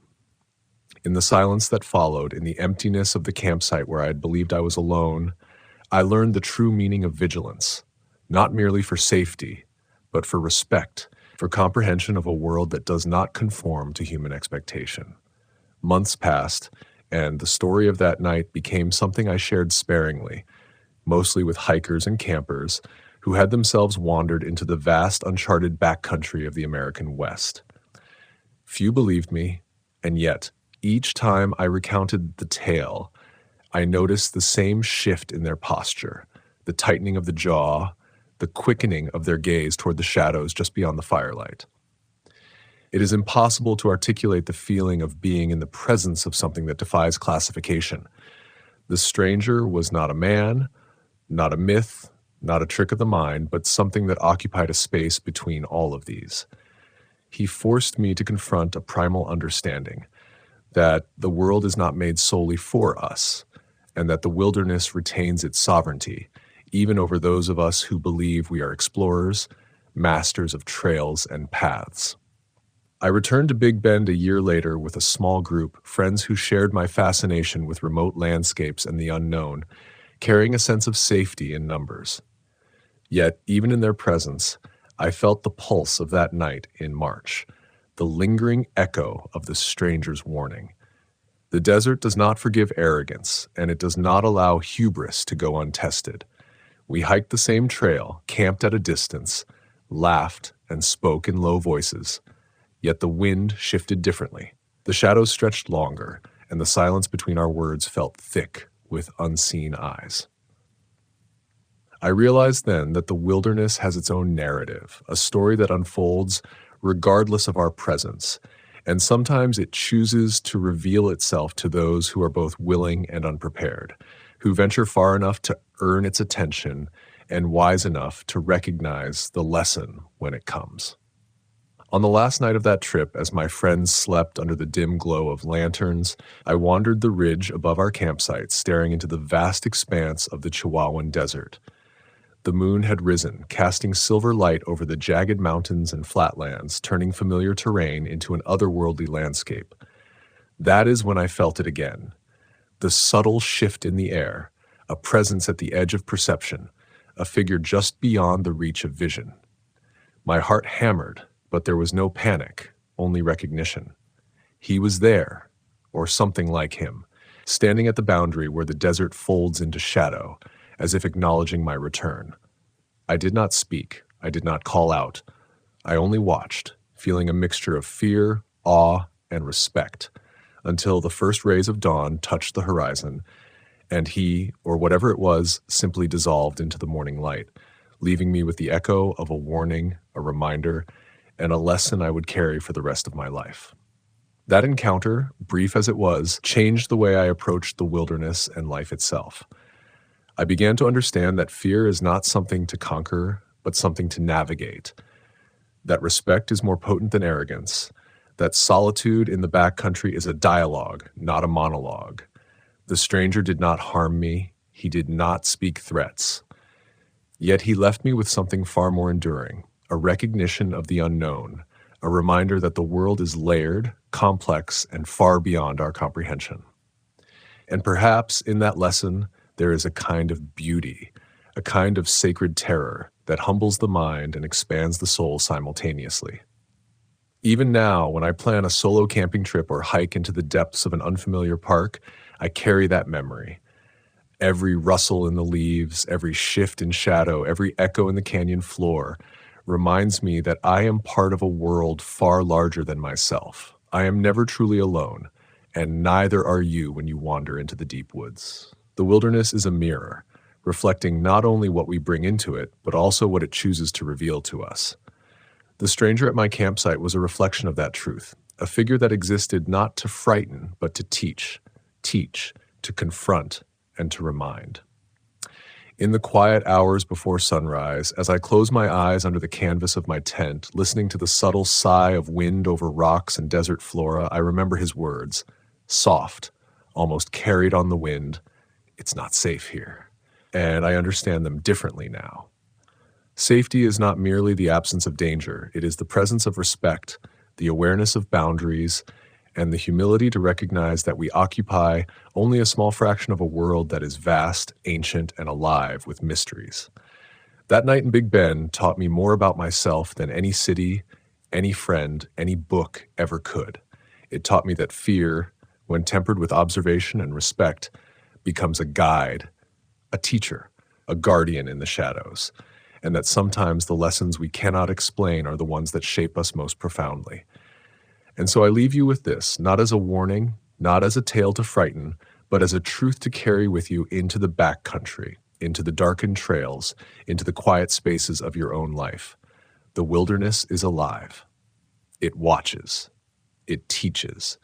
In the silence that followed, in the emptiness of the campsite where I had believed I was alone, I learned the true meaning of vigilance, not merely for safety, but for respect, for comprehension of a world that does not conform to human expectation. Months passed, and the story of that night became something I shared sparingly, mostly with hikers and campers who had themselves wandered into the vast uncharted backcountry of the American West. Few believed me, and yet, each time I recounted the tale, I noticed the same shift in their posture, the tightening of the jaw, the quickening of their gaze toward the shadows just beyond the firelight. It is impossible to articulate the feeling of being in the presence of something that defies classification. The stranger was not a man, not a myth, not a trick of the mind, but something that occupied a space between all of these. He forced me to confront a primal understanding that the world is not made solely for us, and that the wilderness retains its sovereignty, even over those of us who believe we are explorers, masters of trails and paths. I returned to Big Bend a year later with a small group, friends who shared my fascination with remote landscapes and the unknown, carrying a sense of safety in numbers. Yet, even in their presence, I felt the pulse of that night in March, the lingering echo of the stranger's warning. The desert does not forgive arrogance, and it does not allow hubris to go untested. We hiked the same trail, camped at a distance, laughed, and spoke in low voices. Yet the wind shifted differently. The shadows stretched longer, and the silence between our words felt thick with unseen eyes. I realized then that the wilderness has its own narrative, a story that unfolds regardless of our presence, and sometimes it chooses to reveal itself to those who are both willing and unprepared, who venture far enough to earn its attention and wise enough to recognize the lesson when it comes. On the last night of that trip, as my friends slept under the dim glow of lanterns, I wandered the ridge above our campsite, staring into the vast expanse of the Chihuahuan Desert. The moon had risen, casting silver light over the jagged mountains and flatlands, turning familiar terrain into an otherworldly landscape. That is when I felt it again. The subtle shift in the air, a presence at the edge of perception, a figure just beyond the reach of vision. My heart hammered, but there was no panic, only recognition. He was there, or something like him, standing at the boundary where the desert folds into shadow, as if acknowledging my return. I did not speak. I did not call out. I only watched, feeling a mixture of fear, awe, and respect, until the first rays of dawn touched the horizon, and he, or whatever it was, simply dissolved into the morning light, leaving me with the echo of a warning, a reminder, and a lesson I would carry for the rest of my life. That encounter, brief as it was, changed the way I approached the wilderness and life itself. I began to understand that fear is not something to conquer, but something to navigate. That respect is more potent than arrogance. That solitude in the backcountry is a dialogue, not a monologue. The stranger did not harm me. He did not speak threats. Yet he left me with something far more enduring, a recognition of the unknown, a reminder that the world is layered, complex, and far beyond our comprehension. And perhaps in that lesson, there is a kind of beauty, a kind of sacred terror that humbles the mind and expands the soul simultaneously. Even now, when I plan a solo camping trip or hike into the depths of an unfamiliar park, I carry that memory. Every rustle in the leaves, every shift in shadow, every echo in the canyon floor reminds me that I am part of a world far larger than myself. I am never truly alone, and neither are you when you wander into the deep woods. The wilderness is a mirror, reflecting not only what we bring into it, but also what it chooses to reveal to us. The stranger at my campsite was a reflection of that truth, a figure that existed not to frighten, but to teach, to confront, and to remind. In the quiet hours before sunrise, as I close my eyes under the canvas of my tent, listening to the subtle sigh of wind over rocks and desert flora, I remember his words, soft, almost carried on the wind. It's not safe here. and I understand them differently now. Safety is not merely the absence of danger, it is the presence of respect, the awareness of boundaries, and the humility to recognize that we occupy only a small fraction of a world that is vast, ancient, and alive with mysteries. That night in Big Ben taught me more about myself than any city, any friend, any book ever could. It taught me that fear, when tempered with observation and respect, becomes a guide, a teacher, a guardian in the shadows, and that sometimes the lessons we cannot explain are the ones that shape us most profoundly. And so I leave you with this, not as a warning, not as a tale to frighten, but as a truth to carry with you into the backcountry, into the darkened trails, into the quiet spaces of your own life. The wilderness is alive. It watches. It teaches.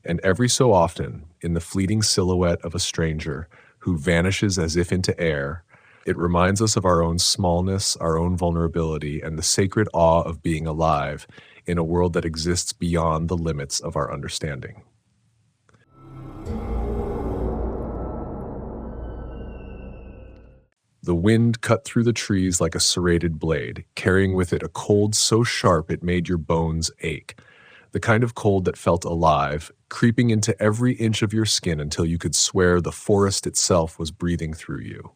And every so often, in the fleeting silhouette of a stranger who vanishes as if into air, it reminds us of our own smallness, our own vulnerability, and the sacred awe of being alive in a world that exists beyond the limits of our understanding. The wind cut through the trees like a serrated blade, carrying with it a cold so sharp it made your bones ache. The kind of cold that felt alive, creeping into every inch of your skin until you could swear the forest itself was breathing through you.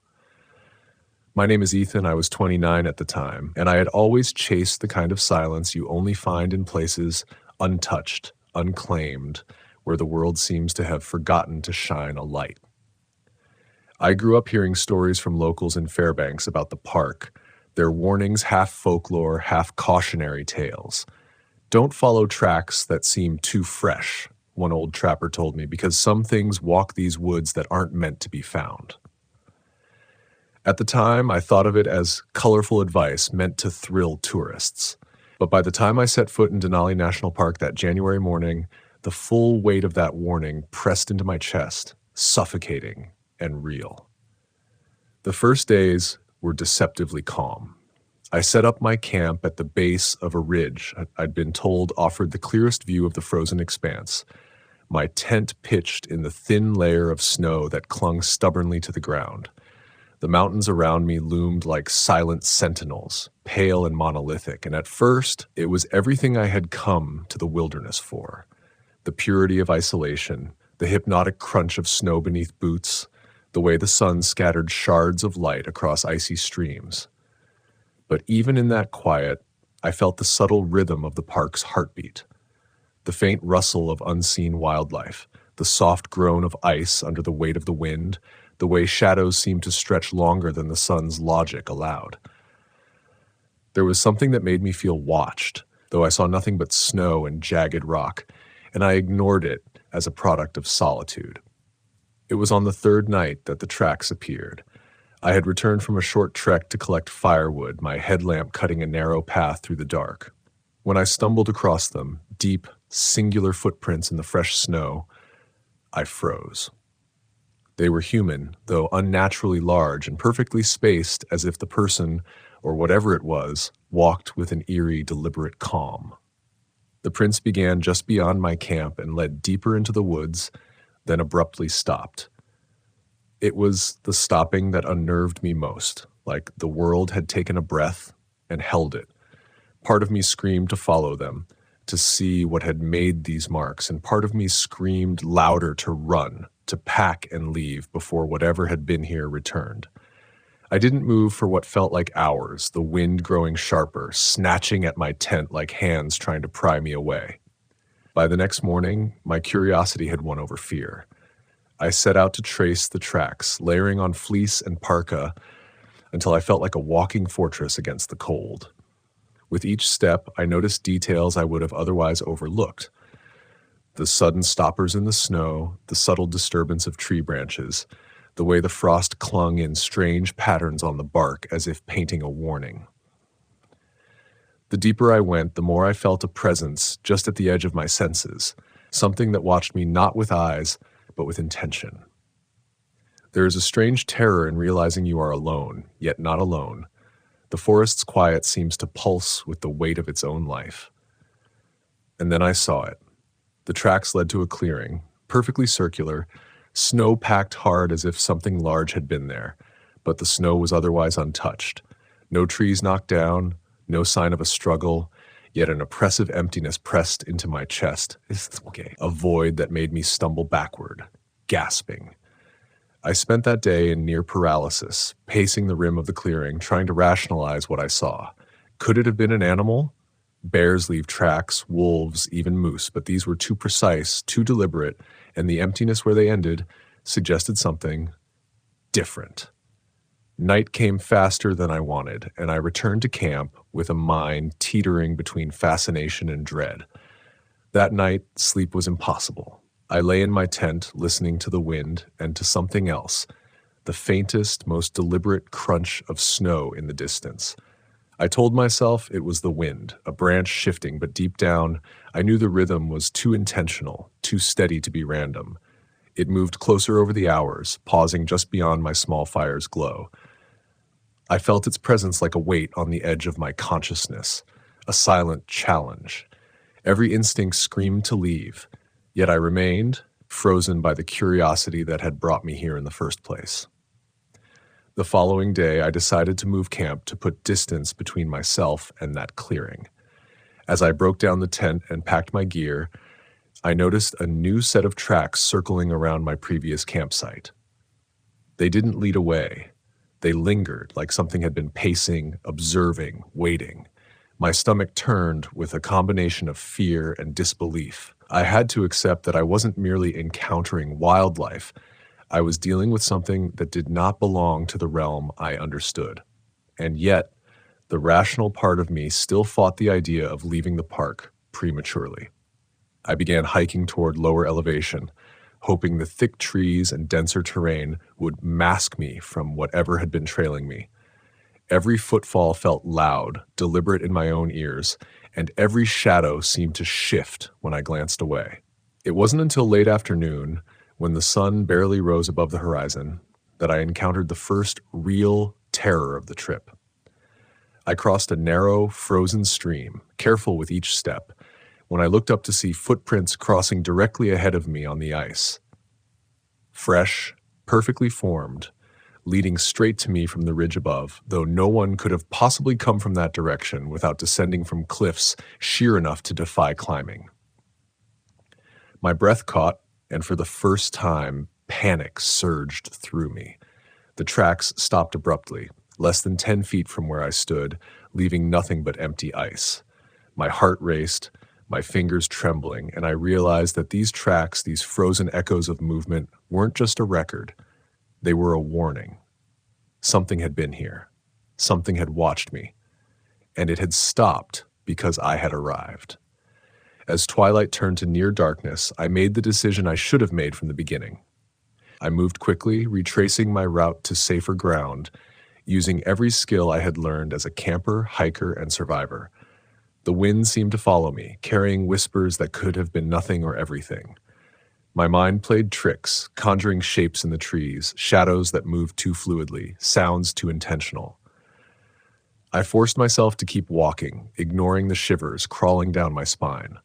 My name is Ethan. I was 29 at the time, and I had always chased the kind of silence you only find in places untouched, unclaimed, where the world seems to have forgotten to shine a light. I grew up hearing stories from locals in Fairbanks about the park, their warnings half folklore, half cautionary tales. Don't follow tracks that seem too fresh, one old trapper told me, because some things walk these woods that aren't meant to be found. At the time, I thought of it as colorful advice meant to thrill tourists. But by the time I set foot in Denali National Park that January morning, the full weight of that warning pressed into my chest, suffocating and real. The first days were deceptively calm. I set up my camp at the base of a ridge I'd been told offered the clearest view of the frozen expanse, my tent pitched in the thin layer of snow that clung stubbornly to the ground. The mountains around me loomed like silent sentinels, pale and monolithic, and at first, it was everything I had come to the wilderness for. The purity of isolation, the hypnotic crunch of snow beneath boots, the way the sun scattered shards of light across icy streams. But even in that quiet, I felt the subtle rhythm of the park's heartbeat, the faint rustle of unseen wildlife, the soft groan of ice under the weight of the wind, the way shadows seemed to stretch longer than the sun's logic allowed. There was something that made me feel watched, though I saw nothing but snow and jagged rock, and I ignored it as a product of solitude. It was on the third night that the tracks appeared. I had returned from a short trek to collect firewood, my headlamp cutting a narrow path through the dark. When I stumbled across them, deep, singular footprints in the fresh snow, I froze. They were human, though unnaturally large and perfectly spaced as if the person, or whatever it was, walked with an eerie, deliberate calm. The prints began just beyond my camp and led deeper into the woods, then abruptly stopped. It was the stopping that unnerved me most, like the world had taken a breath and held it. Part of me screamed to follow them, to see what had made these marks, and part of me screamed louder to run, to pack and leave before whatever had been here returned. I didn't move for what felt like hours, the wind growing sharper, snatching at my tent like hands trying to pry me away. By the next morning, my curiosity had won over fear. I set out to trace the tracks, layering on fleece and parka until I felt like a walking fortress against the cold. With each step, I noticed details I would have otherwise overlooked. The sudden stoppers in the snow, the subtle disturbance of tree branches, the way the frost clung in strange patterns on the bark as if painting a warning. The deeper I went, the more I felt a presence just at the edge of my senses, something that watched me not with eyes, but with intention. There is a strange terror in realizing you are alone, yet not alone. The forest's quiet seems to pulse with the weight of its own life. And then I saw it. The tracks led to a clearing, perfectly circular, snow packed hard as if something large had been there, but the snow was otherwise untouched. No trees knocked down, no sign of a struggle, yet an oppressive emptiness pressed into my chest. A void that made me stumble backward, gasping. I spent that day in near paralysis, pacing the rim of the clearing, trying to rationalize what I saw. Could it have been an animal? Bears leave tracks, wolves, even moose, but these were too precise, too deliberate, and the emptiness where they ended suggested something different. Night came faster than I wanted, and I returned to camp with a mind teetering between fascination and dread. That night, sleep was impossible. I lay in my tent, listening to the wind and to something else, the faintest, most deliberate crunch of snow in the distance. I told myself it was the wind, a branch shifting, but deep down, I knew the rhythm was too intentional, too steady to be random. It moved closer over the hours, pausing just beyond my small fire's glow. I felt its presence like a weight on the edge of my consciousness, a silent challenge. Every instinct screamed to leave, yet I remained, frozen by the curiosity that had brought me here in the first place. The following day, I decided to move camp to put distance between myself and that clearing. As I broke down the tent and packed my gear, I noticed a new set of tracks circling around my previous campsite. They didn't lead away. They lingered like something had been pacing, observing, waiting. My stomach turned with a combination of fear and disbelief. I had to accept that I wasn't merely encountering wildlife. I was dealing with something that did not belong to the realm I understood. And yet, the rational part of me still fought the idea of leaving the park prematurely. I began hiking toward lower elevation, hoping the thick trees and denser terrain would mask me from whatever had been trailing me. Every footfall felt loud, deliberate in my own ears, and every shadow seemed to shift when I glanced away. It wasn't until late afternoon, when the sun barely rose above the horizon, that I encountered the first real terror of the trip. I crossed a narrow, frozen stream, careful with each step, when I looked up to see footprints crossing directly ahead of me on the ice. Fresh, perfectly formed, leading straight to me from the ridge above, though no one could have possibly come from that direction without descending from cliffs sheer enough to defy climbing. My breath caught, and for the first time, panic surged through me. The tracks stopped abruptly, less than 10 feet from where I stood, leaving nothing but empty ice. My heart raced, my fingers trembling, and I realized that these tracks, these frozen echoes of movement, weren't just a record. They were a warning. Something had been here. Something had watched me. And it had stopped because I had arrived. As twilight turned to near darkness, I made the decision I should have made from the beginning. I moved quickly, retracing my route to safer ground, using every skill I had learned as a camper, hiker, and survivor. The wind seemed to follow me, carrying whispers that could have been nothing or everything. My mind played tricks, conjuring shapes in the trees, shadows that moved too fluidly, sounds too intentional. I forced myself to keep walking, ignoring the shivers crawling down my spine.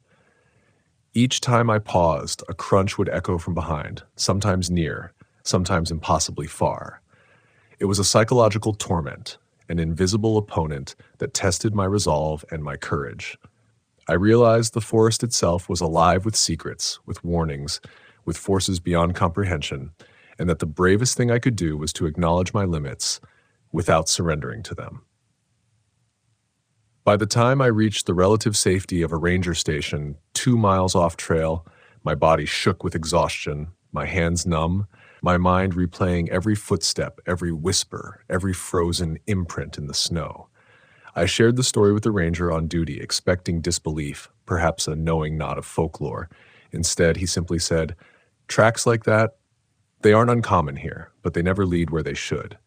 Each time I paused, a crunch would echo from behind, sometimes near, sometimes impossibly far. It was a psychological torment, an invisible opponent that tested my resolve and my courage. I realized the forest itself was alive with secrets, with warnings, with forces beyond comprehension, and that the bravest thing I could do was to acknowledge my limits without surrendering to them. By the time I reached the relative safety of a ranger station 2 miles off trail, my body shook with exhaustion, my hands numb, my mind replaying every footstep, every whisper, every frozen imprint in the snow. I shared the story with the ranger on duty, expecting disbelief, perhaps a knowing nod of folklore. Instead, he simply said, "Tracks like that, they aren't uncommon here, but they never lead where they should."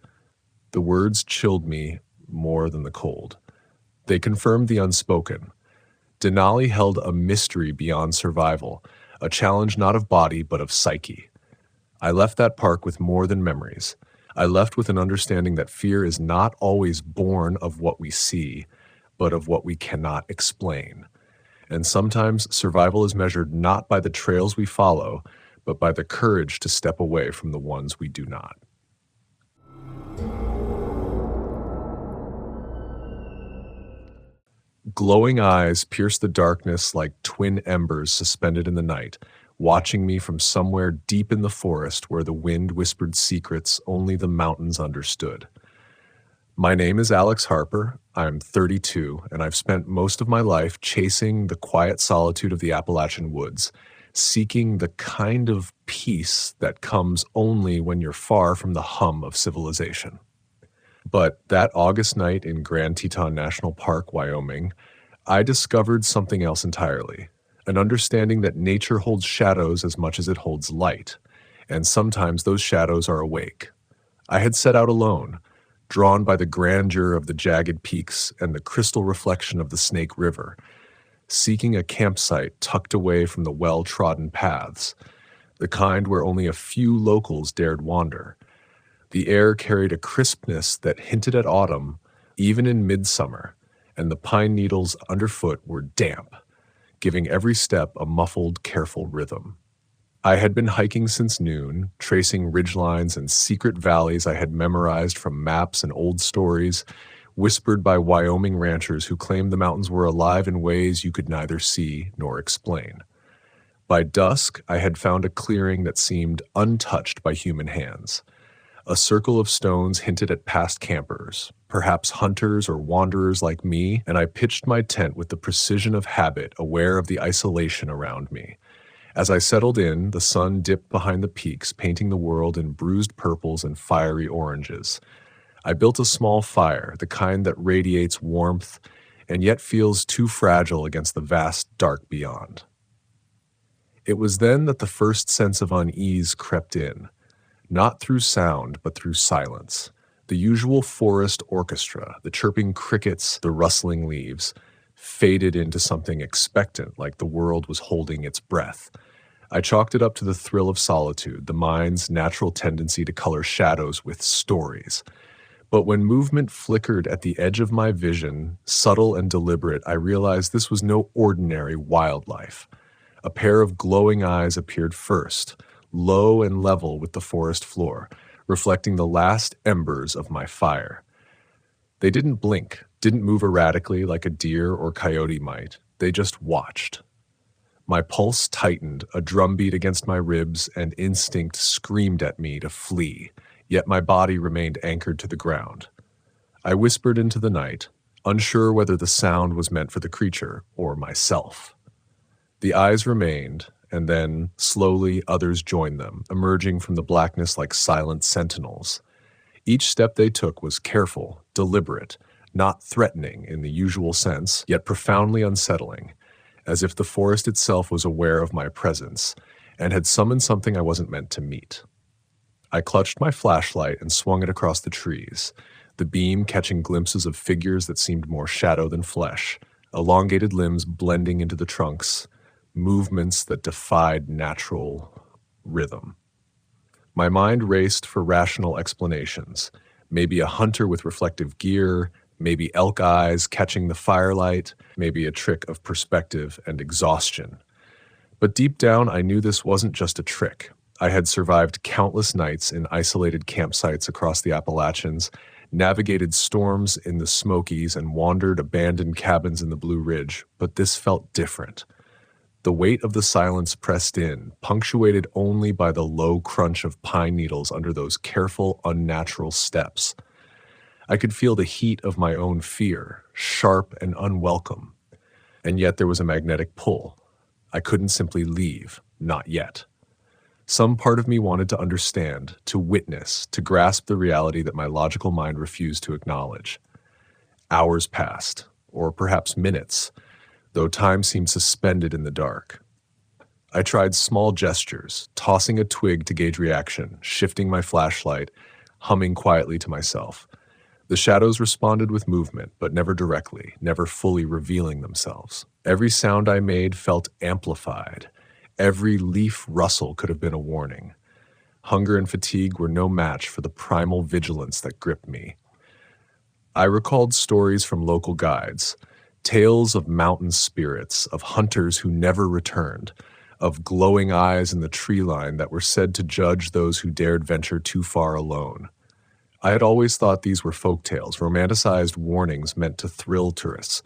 The words chilled me more than the cold. They confirmed the unspoken. Denali held a mystery beyond survival, a challenge not of body but of psyche. I left that park with more than memories. I left with an understanding that fear is not always born of what we see, but of what we cannot explain. And sometimes survival is measured not by the trails we follow, but by the courage to step away from the ones we do not. Glowing eyes pierced the darkness like twin embers suspended in the night, watching me from somewhere deep in the forest where the wind whispered secrets only the mountains understood. My name is Alex Harper. I'm 32, and I've spent most of my life chasing the quiet solitude of the Appalachian woods, seeking the kind of peace that comes only when you're far from the hum of civilization. But that August night in Grand Teton National Park, Wyoming, I discovered something else entirely, an understanding that nature holds shadows as much as it holds light, and sometimes those shadows are awake. I had set out alone, drawn by the grandeur of the jagged peaks and the crystal reflection of the Snake River, seeking a campsite tucked away from the well-trodden paths, the kind where only a few locals dared wander. The air carried a crispness that hinted at autumn, even in midsummer, and the pine needles underfoot were damp, giving every step a muffled, careful rhythm. I had been hiking since noon, tracing ridgelines and secret valleys I had memorized from maps and old stories, whispered by Wyoming ranchers who claimed the mountains were alive in ways you could neither see nor explain. By dusk, I had found a clearing that seemed untouched by human hands. A circle of stones hinted at past campers, perhaps hunters or wanderers like me, and I pitched my tent with the precision of habit, aware of the isolation around me. As I settled in, the sun dipped behind the peaks, painting the world in bruised purples and fiery oranges. I built a small fire, the kind that radiates warmth and yet feels too fragile against the vast dark beyond. It was then that the first sense of unease crept in. Not through sound, but through silence. The usual forest orchestra, the chirping crickets, the rustling leaves, faded into something expectant, like the world was holding its breath. I chalked it up to the thrill of solitude, the mind's natural tendency to color shadows with stories. But when movement flickered at the edge of my vision, subtle and deliberate, I realized this was no ordinary wildlife. A pair of glowing eyes appeared first, low and level with the forest floor, reflecting the last embers of my fire. They didn't blink, didn't move erratically like a deer or coyote might. They just watched. My pulse tightened, a drumbeat against my ribs, and instinct screamed at me to flee, yet my body remained anchored to the ground. I whispered into the night, unsure whether the sound was meant for the creature or myself. The eyes remained, and then, slowly, others joined them, emerging from the blackness like silent sentinels. Each step they took was careful, deliberate, not threatening in the usual sense, yet profoundly unsettling, as if the forest itself was aware of my presence and had summoned something I wasn't meant to meet. I clutched my flashlight and swung it across the trees, the beam catching glimpses of figures that seemed more shadow than flesh, elongated limbs blending into the trunks, movements that defied natural rhythm. My mind raced for rational explanations. Maybe a hunter with reflective gear, maybe elk eyes catching the firelight, maybe a trick of perspective and exhaustion. But deep down, I knew this wasn't just a trick. I had survived countless nights in isolated campsites across the Appalachians, navigated storms in the Smokies, and wandered abandoned cabins in the Blue Ridge, but this felt different. The weight of the silence pressed in, punctuated only by the low crunch of pine needles under those careful, unnatural steps. I could feel the heat of my own fear, sharp and unwelcome. And yet there was a magnetic pull. I couldn't simply leave, not yet. Some part of me wanted to understand, to witness, to grasp the reality that my logical mind refused to acknowledge. Hours passed, or perhaps minutes, though time seemed suspended in the dark. I tried small gestures, tossing a twig to gauge reaction, shifting my flashlight, humming quietly to myself. The shadows responded with movement, but never directly, never fully revealing themselves. Every sound I made felt amplified. Every leaf rustle could have been a warning. Hunger and fatigue were no match for the primal vigilance that gripped me. I recalled stories from local guides, tales of mountain spirits, of hunters who never returned, of glowing eyes in the tree line that were said to judge those who dared venture too far alone. I had always thought these were folk tales, romanticized warnings meant to thrill tourists.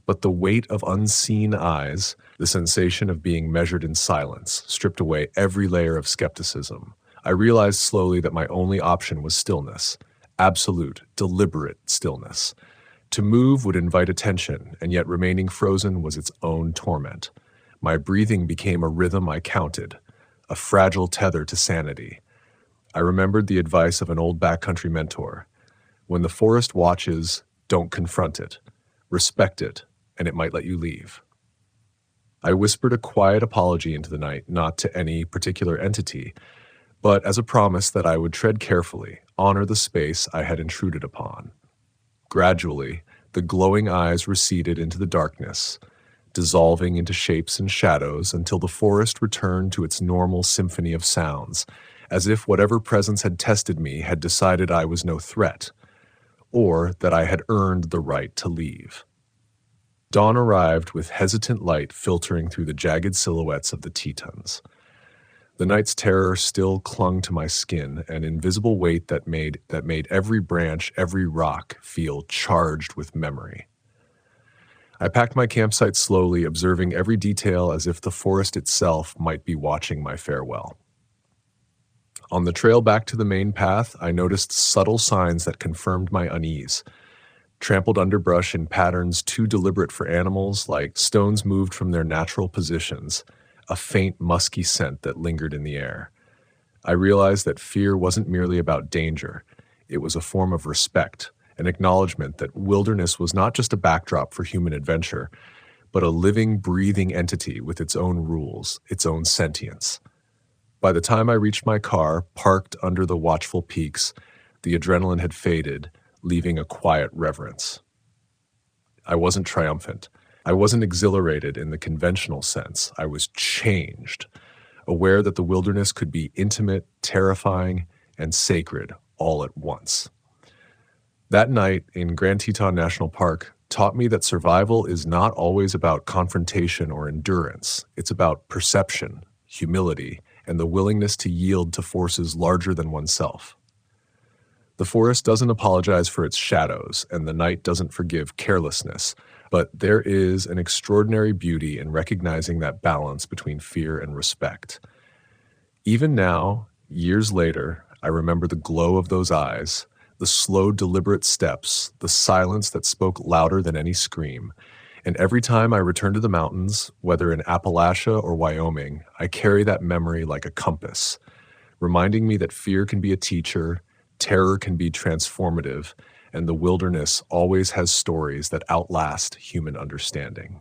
But the weight of unseen eyes, the sensation of being measured in silence, stripped away every layer of skepticism. I realized slowly that my only option was stillness, absolute, deliberate stillness. To move would invite attention, and yet remaining frozen was its own torment. My breathing became a rhythm I counted, a fragile tether to sanity. I remembered the advice of an old backcountry mentor. When the forest watches, don't confront it. Respect it, and it might let you leave. I whispered a quiet apology into the night, not to any particular entity, but as a promise that I would tread carefully, honor the space I had intruded upon. Gradually, the glowing eyes receded into the darkness, dissolving into shapes and shadows until the forest returned to its normal symphony of sounds, as if whatever presence had tested me had decided I was no threat, or that I had earned the right to leave. Dawn arrived with hesitant light filtering through the jagged silhouettes of the Tetons. The night's terror still clung to my skin, an invisible weight that made every branch, every rock feel charged with memory. I packed my campsite slowly, observing every detail as if the forest itself might be watching my farewell. On the trail back to the main path, I noticed subtle signs that confirmed my unease. Trampled underbrush in patterns too deliberate for animals, like stones moved from their natural positions, a faint musky scent that lingered in the air. I realized that fear wasn't merely about danger. It was a form of respect, an acknowledgement that wilderness was not just a backdrop for human adventure, but a living, breathing entity with its own rules, its own sentience. By the time I reached my car, parked under the watchful peaks, the adrenaline had faded, leaving a quiet reverence. I wasn't triumphant. I wasn't exhilarated in the conventional sense. I was changed, aware that the wilderness could be intimate, terrifying, and sacred all at once. That night in Grand Teton National Park taught me that survival is not always about confrontation or endurance. It's about perception, humility, and the willingness to yield to forces larger than oneself. The forest doesn't apologize for its shadows, and the night doesn't forgive carelessness, but there is an extraordinary beauty in recognizing that balance between fear and respect. Even now, years later, I remember the glow of those eyes, the slow, deliberate steps, the silence that spoke louder than any scream. And every time I return to the mountains, whether in Appalachia or Wyoming, I carry that memory like a compass, reminding me that fear can be a teacher, terror can be transformative, and the wilderness always has stories that outlast human understanding.